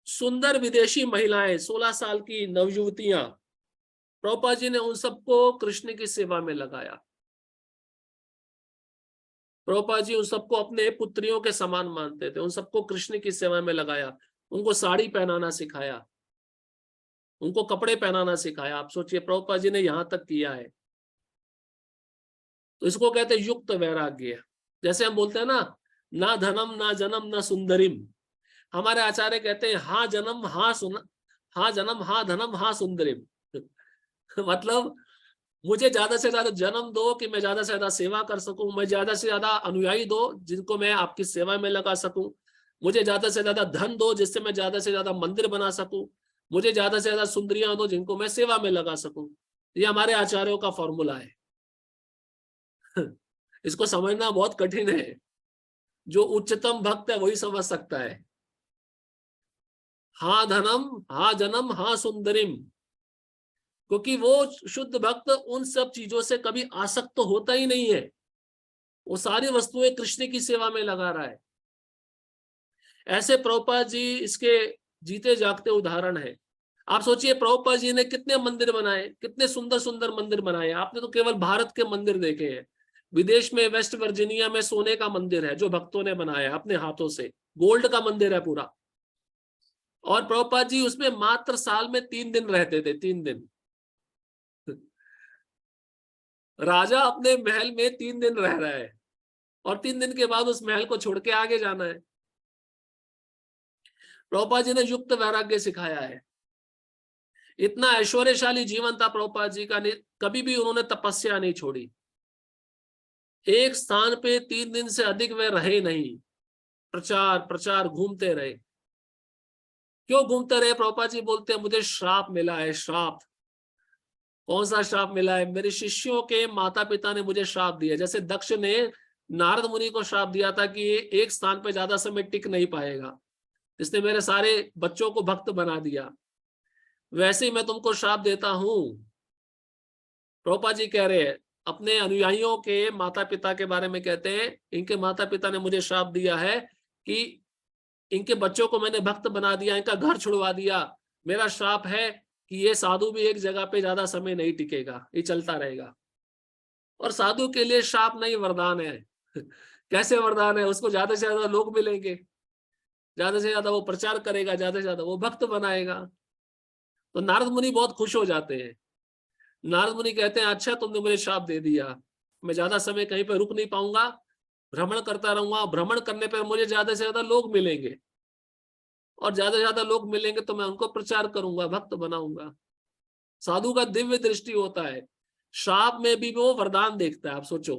सुंदर विदेशी महिलाएं, 16 साल की नवयुवतियां, प्रभुपाद जी ने उन सबको कृष्ण की सेवा में लगाया। प्रभुपाद जी उन सबको अपने पुत्रियों के समान मानते थे, उन सबको कृष्ण की सेवा में लगाया। उनको साड़ी पहनाना सिखाया, उनको कपड़े पहनाना सिखाया। आप सोचिए प्रभुपाद जी ने यहां तक किया है। तो इसको कहते हैं युक्त वैराग्य। जैसे हम बोलते हैं ना धनम ना जन्म ना सुंदरिम, हमारे आचार्य कहते हैं हाँ जन्म हाँ जन्म हाँ धनम हाँ सुंदरिम। मतलब मुझे ज्यादा से ज्यादा जन्म दो कि मैं ज्यादा से ज्यादा सेवा कर सकूं, मैं ज्यादा से ज्यादा अनुयायी दो जिनको मैं आपकी सेवा में लगा सकूं, मुझे ज्यादा से ज्यादा धन दो जिससे मैं ज्यादा से ज्यादा मंदिर बना सकूं, मुझे ज्यादा से ज्यादा सुंदरियां दो जिनको मैं सेवा में लगा सकूं। ये हमारे आचार्यों का फॉर्मूला है। इसको समझना बहुत कठिन है, जो उच्चतम भक्त है वही समझ सकता है। हाँ धनम हाँ जन्म हाँ सुंदरिम, क्योंकि वो शुद्ध भक्त उन सब चीजों से कभी आसक्त तो होता ही नहीं है, वो सारी वस्तुएं कृष्ण की सेवा में लगा रहा है। ऐसे प्रभुपाद जी इसके जीते जागते उदाहरण है। आप सोचिए प्रभुपाद जी ने कितने मंदिर बनाए, कितने सुंदर सुंदर मंदिर बनाए। आपने तो केवल भारत के मंदिर देखे हैं, विदेश में वेस्ट वर्जीनिया में सोने का मंदिर है जो भक्तों ने बनाया अपने हाथों से, गोल्ड का मंदिर है पूरा। और प्रभुपाद जी उसमें मात्र साल में 3 दिन रहते थे, 3 दिन। राजा अपने महल में 3 दिन रह रहा है और 3 दिन के बाद उस महल को छोड़ के आगे जाना है। प्रभुपाद जी ने युक्त वैराग्य सिखाया है। इतना ऐश्वर्यशाली जीवन था प्रभुपाद जी का, कभी भी उन्होंने तपस्या नहीं छोड़ी। एक स्थान पे 3 दिन से अधिक वे रहे नहीं, प्रचार प्रचार घूमते रहे। क्यों घूमते रहे? प्रभुपाद जी बोलते हैं मुझे श्राप मिला है। श्राप? कौन सा श्राप मिला है? मेरे शिष्यों के माता पिता ने मुझे श्राप दिया। जैसे दक्ष ने नारद मुनि को श्राप दिया था कि ये एक स्थान पे ज्यादा समय टिक नहीं पाएगा, इसने मेरे सारे बच्चों को भक्त बना दिया, वैसे ही मैं तुमको श्राप देता हूं। प्रभुपाद जी कह रहे हैं अपने अनुयायियों के माता पिता के बारे में, कहते हैं इनके माता पिता ने मुझे श्राप दिया है कि इनके बच्चों को मैंने भक्त बना दिया, इनका घर छुड़वा दिया। मेरा श्राप है कि ये साधु भी एक जगह पे ज्यादा समय नहीं टिकेगा, ये चलता रहेगा। और साधु के लिए श्राप नहीं, वरदान है। कैसे वरदान है? उसको ज्यादा से ज्यादा लोग मिलेंगे, ज्यादा से ज्यादा वो प्रचार करेगा, ज्यादा से ज्यादा वो भक्त बनाएगा। तो नारद मुनि बहुत खुश हो जाते हैं। नारद मुनि कहते हैं अच्छा तुमने मुझे श्राप दे दिया, मैं ज्यादा समय कहीं पर रुक नहीं पाऊंगा, भ्रमण करता रहूंगा। भ्रमण करने पर मुझे ज्यादा से ज्यादा लोग मिलेंगे और ज्यादा से ज्यादा लोग मिलेंगे तो मैं उनको प्रचार करूंगा, भक्त बनाऊंगा। साधु का दिव्य दृष्टि होता है, श्राप में भी वो वरदान देखता है। आप सोचो,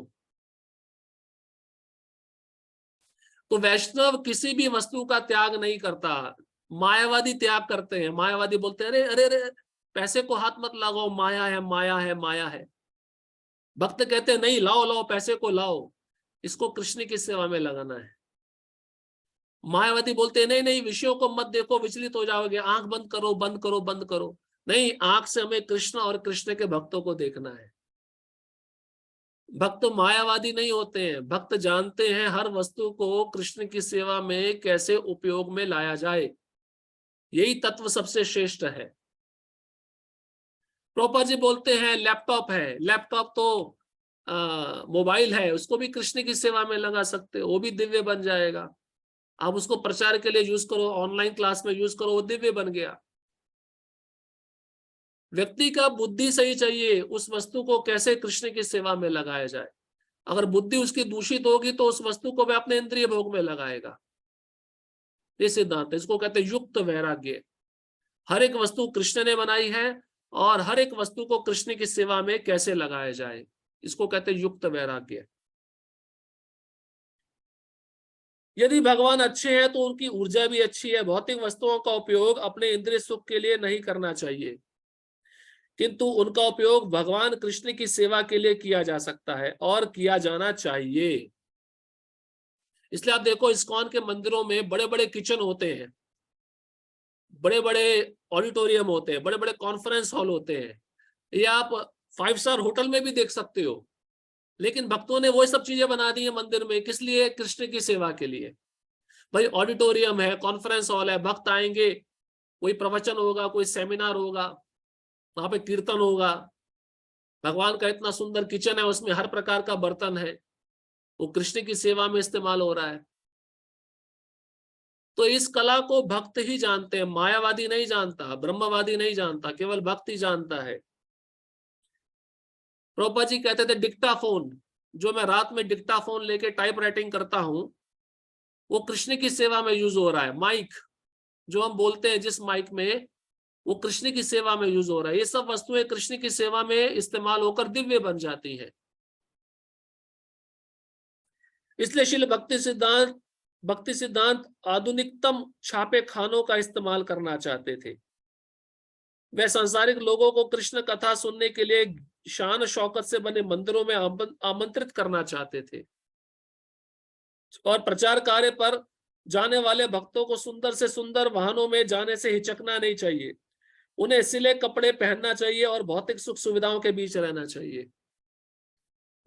तो वैष्णव किसी भी वस्तु का त्याग नहीं करता। मायावादी त्याग करते हैं। मायावादी बोलते हैं अरे अरे अरे पैसे को हाथ मत लगाओ, माया है माया है माया है। भक्त कहते हैं नहीं, लाओ लाओ पैसे को लाओ, इसको कृष्ण की सेवा में लगाना है। मायावादी बोलते हैं नहीं नहीं विषयों को मत देखो, विचलित हो जाओगे, आंख बंद करो बंद करो बंद करो। नहीं, आंख से हमें कृष्ण और कृष्ण के भक्तों को देखना है। भक्त मायावादी नहीं होते हैं, भक्त जानते हैं हर वस्तु को कृष्ण की सेवा में कैसे उपयोग में लाया जाए, यही तत्व सबसे श्रेष्ठ है। प्रभुपाद जी बोलते हैं लैपटॉप है, लैपटॉप तो मोबाइल है उसको भी कृष्ण की सेवा में लगा सकते हो, वो भी दिव्य बन जाएगा। आप उसको प्रचार के लिए यूज करो, ऑनलाइन क्लास में यूज करो, वो दिव्य बन गया। व्यक्ति का बुद्धि सही चाहिए, उस वस्तु को कैसे कृष्ण की सेवा में लगाया जाए। अगर बुद्धि उसकी दूषित होगी तो उस वस्तु को वह अपने इंद्रिय भोग में लगाएगा। ये सिद्धांत है, इसको कहते हैं युक्त वैराग्य। हर एक वस्तु कृष्ण ने बनाई है और हर एक वस्तु को कृष्ण की सेवा में कैसे लगाया जाए, इसको कहते हैं युक्त वैराग्य। यदि भगवान अच्छे हैं तो उनकी ऊर्जा भी अच्छी है। भौतिक वस्तुओं का उपयोग अपने इंद्रिय सुख के लिए नहीं करना चाहिए, किंतु उनका उपयोग भगवान कृष्ण की सेवा के लिए किया जा सकता है और किया जाना चाहिए। इसलिए आप देखो इस्कॉन के मंदिरों में बड़े बड़े किचन होते हैं, बड़े बड़े ऑडिटोरियम होते हैं, बड़े बड़े कॉन्फ्रेंस हॉल होते हैं। ये आप 5 स्टार होटल में भी देख सकते हो। लेकिन भक्तों ने वो सब चीजें बना दी है मंदिर में, किस लिए? कृष्ण की सेवा के लिए। भाई ऑडिटोरियम है, कॉन्फ्रेंस हॉल है, भक्त आएंगे, कोई प्रवचन होगा, कोई सेमिनार होगा, वहां पे कीर्तन होगा। भगवान का इतना सुंदर किचन है, उसमें हर प्रकार का बर्तन है, वो कृष्ण की सेवा में इस्तेमाल हो रहा है। तो इस कला को भक्त ही जानते हैं, मायावादी नहीं जानता, ब्रह्मवादी नहीं जानता, केवल भक्त ही जानता है। प्रभुपाद जी कहते थे डिक्टाफोन, जो मैं रात में डिक्टाफोन लेके टाइप राइटिंग करता हूं, वो कृष्ण की सेवा में यूज हो रहा है। माइक जो हम बोलते हैं जिस माइक में, वो कृष्ण की सेवा में यूज हो रहा है। ये सब वस्तुएं कृष्ण की सेवा में इस्तेमाल होकर दिव्य बन जाती है। इसलिए शील भक्ति सिद्धांत आधुनिकतम छापे खानों का इस्तेमाल करना चाहते थे। वे सांसारिक लोगों को कृष्ण कथा सुनने के लिए शान शौकत से बने मंदिरों में आमंत्रित करना चाहते थे और प्रचार कार्य पर जाने वाले भक्तों को सुंदर से सुंदर वाहनों में जाने से हिचकना नहीं चाहिए। उन्हें सिले कपड़े पहनना चाहिए और भौतिक सुख सुविधाओं के बीच रहना चाहिए।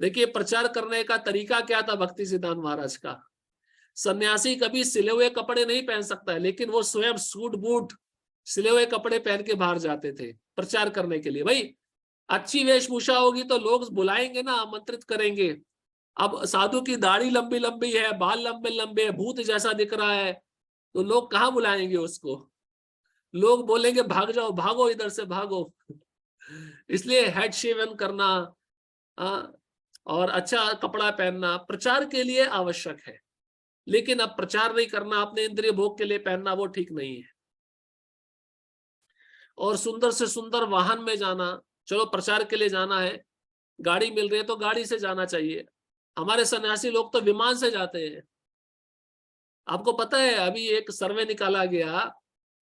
देखिए प्रचार करने का तरीका क्या था भक्ति सिद्धांत महाराज का। सन्यासी कभी सिले हुए कपड़े नहीं पहन सकता है, लेकिन वो स्वयं सूट बूट सिले हुए कपड़े पहन के बाहर जाते थे प्रचार करने के लिए। भाई अच्छी वेशभूषा होगी तो लोग बुलाएंगे ना, आमंत्रित करेंगे। अब साधु की दाढ़ी लंबी लंबी है, बाल लंबे लंबे है, भूत जैसा दिख रहा है, तो लोग कहाँ बुलाएंगे उसको? लोग बोलेंगे भाग जाओ, भागो इधर से भागो। इसलिए हेड शेवन करना और अच्छा कपड़ा पहनना प्रचार के लिए आवश्यक है। लेकिन अब प्रचार नहीं करना, अपने इंद्रिय भोग के लिए पहनना, वो ठीक नहीं है। और सुंदर से सुंदर वाहन में जाना, चलो प्रचार के लिए जाना है, गाड़ी मिल रही है तो गाड़ी से जाना चाहिए। हमारे सन्यासी लोग तो विमान से जाते हैं। आपको पता है अभी एक सर्वे निकाला गया,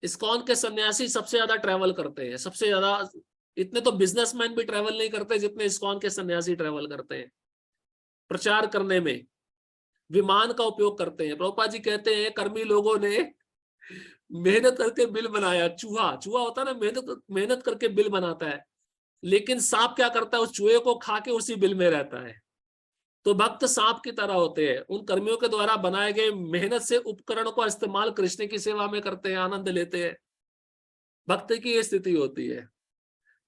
इस्कॉन के सन्यासी सबसे ज्यादा ट्रैवल करते हैं, सबसे ज्यादा। इतने तो बिजनेसमैन भी ट्रैवल नहीं करते जितने इस्कॉन के सन्यासी ट्रैवल करते हैं। प्रचार करने में विमान का उपयोग करते हैं। प्रभुपाद जी कहते हैं कर्मी लोगों ने मेहनत करके बिल बनाया। चूहा चूहा होता है ना, मेहनत मेहनत करके बिल बनाता है, लेकिन सांप क्या करता है? उस चूहे को खा के उसी बिल में रहता है। तो भक्त सांप की तरह होते हैं, उन कर्मियों के द्वारा बनाए गए मेहनत से उपकरण को इस्तेमाल कृष्ण की सेवा में करते हैं, आनंद लेते हैं। भक्त की ये स्थिति होती है।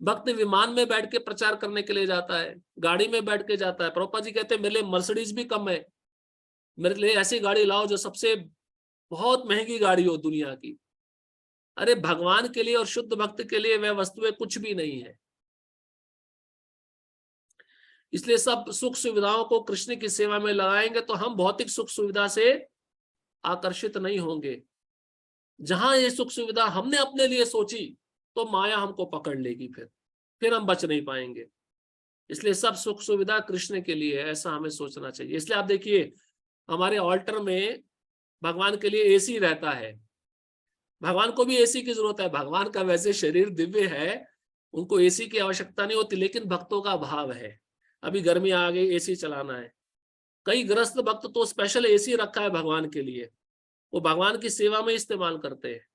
भक्त विमान में बैठ के प्रचार करने के लिए जाता है, गाड़ी में बैठ के जाता है। प्रभुपाद जी कहते हैं मेरे लिए मर्सिडीज भी कम है, मेरे लिए ऐसी गाड़ी लाओ जो सबसे बहुत महंगी गाड़ी हो दुनिया की। अरे भगवान के लिए और शुद्ध भक्त के लिए वह वस्तुएं कुछ भी नहीं है। इसलिए सब सुख सुविधाओं को कृष्ण की सेवा में लगाएंगे तो हम भौतिक सुख सुविधा से आकर्षित नहीं होंगे। जहां ये सुख सुविधा हमने अपने लिए सोची तो माया हमको पकड़ लेगी, फिर हम बच नहीं पाएंगे। इसलिए सब सुख सुविधा कृष्ण के लिए है, ऐसा हमें सोचना चाहिए। इसलिए आप देखिए हमारे ऑल्टर में भगवान के लिए एसी रहता है। भगवान को भी एसी की जरूरत है, भगवान का वैसे शरीर दिव्य है, उनको एसी की आवश्यकता नहीं होती, लेकिन भक्तों का भाव है अभी गर्मी आ गई एसी चलाना है। कई ग्रस्त भक्त तो स्पेशल एसी रखा है भगवान के लिए, वो भगवान की सेवा में इस्तेमाल करते हैं।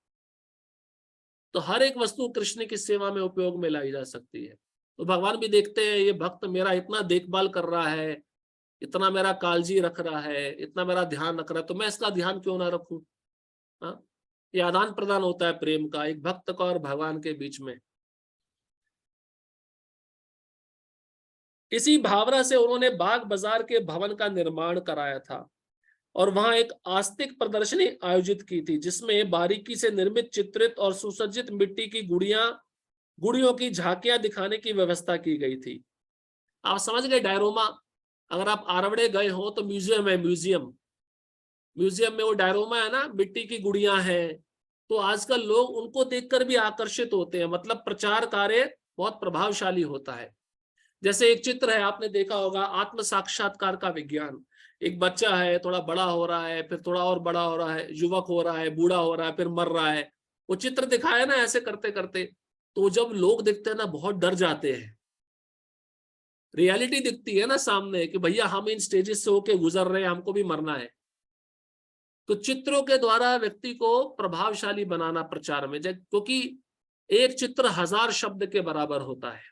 तो हर एक वस्तु कृष्ण की सेवा में उपयोग में लाई जा सकती है। तो भगवान भी देखते हैं ये भक्त मेरा इतना देखभाल कर रहा है, इतना मेरा कालजी रख रहा है, इतना मेरा ध्यान रख रहा है, तो मैं इसका ध्यान क्यों ना रखूं। हाँ, ये आदान प्रदान होता है प्रेम का, एक भक्त का और भगवान के बीच में। इसी भावना से उन्होंने बाग बाजार के भवन का निर्माण कराया था और वहां एक आस्तिक प्रदर्शनी आयोजित की थी, जिसमें बारीकी से निर्मित, चित्रित और सुसज्जित मिट्टी की गुड़ियों की झांकियां दिखाने की व्यवस्था की गई थी। आप समझ गए डायरोमा? अगर आप आरवड़े गए हो तो म्यूजियम है, म्यूजियम में वो डायरोमा है ना, मिट्टी की गुड़ियां हैं। तो आजकल लोग उनको देखकर भी आकर्षित होते हैं, मतलब प्रचार कार्य बहुत प्रभावशाली होता है। जैसे एक चित्र है, आपने देखा होगा, आत्म साक्षात्कार का विज्ञान। एक बच्चा है, थोड़ा बड़ा हो रहा है, फिर थोड़ा और बड़ा हो रहा है, युवक हो रहा है, बूढ़ा हो रहा है, फिर मर रहा है। वो चित्र दिखाया ना, ऐसे करते करते, तो जब लोग दिखते हैं ना, बहुत डर जाते हैं। रियलिटी दिखती है ना सामने कि भैया हम इन स्टेजेस से होके गुजर रहे हैं, हमको भी मरना है। तो चित्रों के द्वारा व्यक्ति को प्रभावशाली बनाना प्रचार में, क्योंकि एक चित्र 1000 शब्द के बराबर होता है।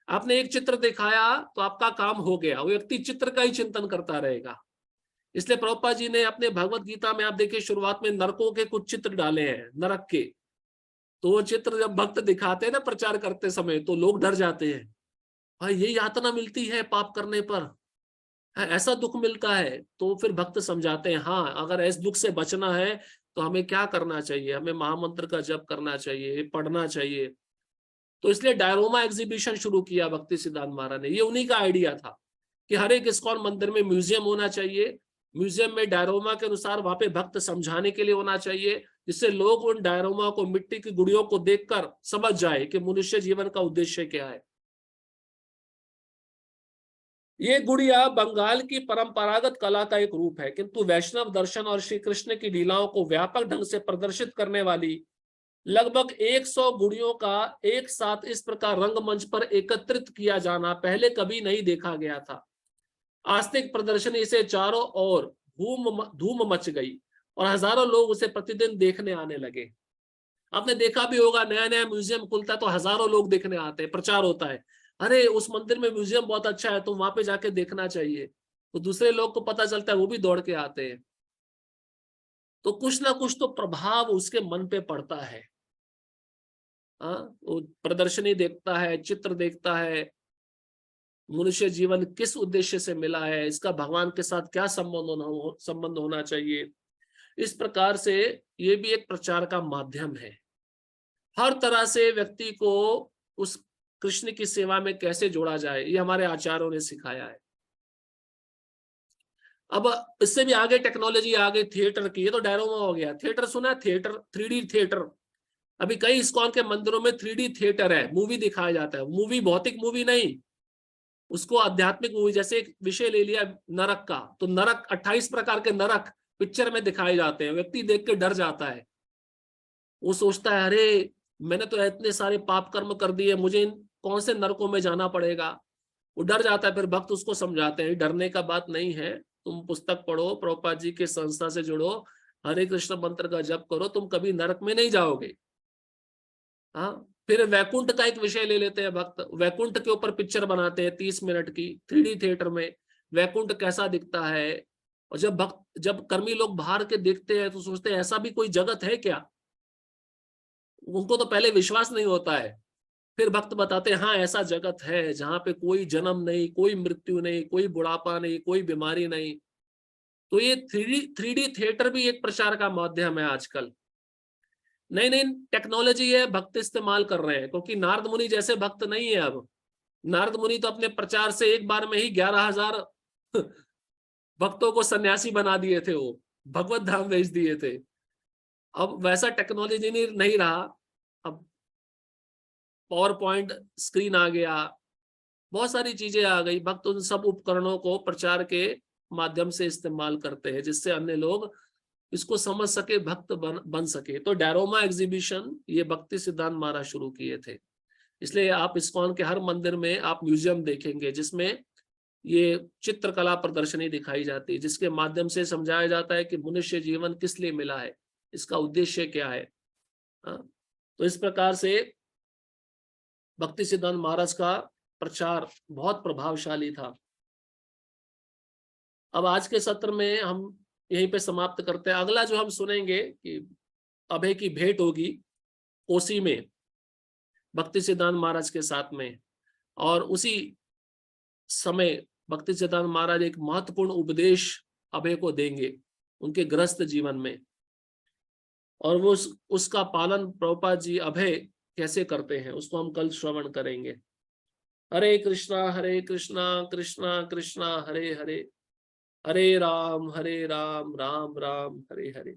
आपने एक चित्र दिखाया तो आपका काम हो गया, वो व्यक्ति चित्र का ही चिंतन करता रहेगा। इसलिए प्रभुपाद जी ने अपने भगवत गीता में, आप देखिए, शुरुआत में नरकों के कुछ चित्र डाले हैं, नरक के। तो वो चित्र जब भक्त दिखाते हैं ना प्रचार करते समय, तो लोग डर जाते हैं, भाई ये यातना मिलती है पाप करने पर, ऐसा दुख मिलता है। तो फिर भक्त समझाते हैं, हाँ अगर इस दुख से बचना है तो हमें क्या करना चाहिए, हमें महामंत्र का जप करना चाहिए, पढ़ना चाहिए। तो इसलिए डायरोमा एग्जीबिशन शुरू किया भक्ति सिद्धांत महाराज ने। ये उन्हीं का आइडिया था कि हर एक इस्कॉन मंदिर में म्यूजियम होना चाहिए, म्यूजियम में डायरोमा के अनुसार वहां पे भक्त समझाने के लिए होना चाहिए, जिससे लोग उन डायरोमा को, मिट्टी की गुड़ियों को देखकर समझ जाए कि मनुष्य जीवन का उद्देश्य क्या है। ये गुड़िया बंगाल की परंपरागत कला का एक रूप है, किंतु वैष्णव दर्शन और श्री कृष्ण की लीलाओं को व्यापक ढंग से प्रदर्शित करने वाली लगभग 100 गुड़ियों का एक साथ इस प्रकार रंगमंच पर एकत्रित किया जाना पहले कभी नहीं देखा गया था। आस्तिक प्रदर्शनी से चारों ओर धूम मच गई और हजारों लोग उसे प्रतिदिन देखने आने लगे। आपने देखा भी होगा, नया नया म्यूजियम खुलता है तो हजारों लोग देखने आते हैं, प्रचार होता है, अरे उस मंदिर में म्यूजियम बहुत अच्छा है, तो वहां पे जाके देखना चाहिए। तो दूसरे लोग को पता चलता है, वो भी दौड़ के आते हैं। तो कुछ ना कुछ तो प्रभाव उसके मन पे पड़ता है। हाँ, वो प्रदर्शनी देखता है, चित्र देखता है, मनुष्य जीवन किस उद्देश्य से मिला है, इसका भगवान के साथ क्या संबंध होना चाहिए। इस प्रकार से ये भी एक प्रचार का माध्यम है। हर तरह से व्यक्ति को उस कृष्ण की सेवा में कैसे जोड़ा जाए, ये हमारे आचार्यों ने सिखाया है। अब इससे भी आगे टेक्नोलॉजी आ गई थिएटर की, ये तो डायरोमा हो गया। थिएटर सुना है? Theatre, 3D theatre. अभी कई इस्कॉन के मंदिरों में 3D थिएटर है, मूवी दिखाया जाता है। मूवी भौतिक मूवी नहीं, उसको आध्यात्मिक मूवी। जैसे एक विषय ले लिया नरक का, तो नरक 28 प्रकार के नरक पिक्चर में दिखाए जाते हैं। व्यक्ति देख के डर जाता है, वो सोचता है अरे मैंने तो इतने सारे पाप कर्म कर दिए, मुझे इन कौन से नरकों में जाना पड़ेगा। वो डर जाता है। फिर भक्त उसको समझाते हैं, डरने का बात नहीं है, तुम पुस्तक पढ़ो, प्रभुपाद जी के संस्था से जुड़ो, हरे कृष्ण मंत्र का जप करो, तुम कभी नरक में नहीं जाओगे। हाँ, फिर वैकुंठ का एक विषय ले लेते हैं भक्त, वैकुंठ के ऊपर पिक्चर बनाते हैं 30 मिनट की 3D थिएटर में, वैकुंठ कैसा दिखता है। और जब कर्मी लोग बाहर के देखते हैं तो सोचते हैं ऐसा भी कोई जगत है क्या। उनको तो पहले विश्वास नहीं होता है, फिर भक्त बताते हैं हाँ ऐसा जगत है जहां पे कोई जन्म नहीं, कोई मृत्यु नहीं, कोई बुढ़ापा नहीं, कोई बीमारी नहीं। तो ये 3D थिएटर भी एक प्रचार का माध्यम है आजकल। नई नई टेक्नोलॉजी है, भक्त इस्तेमाल कर रहे हैं, क्योंकि नारद मुनि जैसे भक्त नहीं है अब। नारद मुनि तो अपने प्रचार से एक बार में ही 11,000 भक्तों को सन्यासी बना दिए थे, वो भगवत धाम भेज दिए थे। अब वैसा टेक्नोलॉजी नहीं रहा। अब पावर पॉइंट स्क्रीन आ गया, बहुत सारी चीजें आ गई। भक्त उन सब उपकरणों को प्रचार के माध्यम से इस्तेमाल करते हैं, जिससे अन्य लोग इसको समझ सके, भक्त बन सके। तो डायरोमा एग्जीबिशन ये भक्ति सिद्धांत महाराज शुरू किए थे। इसलिए आप इस्कॉन के हर मंदिर में आप म्यूजियम देखेंगे जिसमें ये चित्रकला प्रदर्शनी दिखाई जाती है, जिसके माध्यम से समझाया जाता है कि मनुष्य जीवन किस लिए मिला है, इसका उद्देश्य क्या है। तो इस प्रकार से भक्ति सिद्धांत महाराज का प्रचार बहुत प्रभावशाली था। अब आज के सत्र में हम यहीं पे समाप्त करते हैं। अगला जो हम सुनेंगे कि अभय की भेंट होगी कोसी में भक्ति सिद्धांत महाराज के साथ में, और उसी समय भक्ति सिद्धांत महाराज एक महत्वपूर्ण उपदेश अभय को देंगे उनके गृहस्थ जीवन में, और वो उसका पालन प्रभुपाद जी अभय कैसे करते हैं उसको हम कल श्रवण करेंगे। हरे कृष्णा कृष्णा कृष्णा हरे हरे, हरे राम राम राम हरे हरे।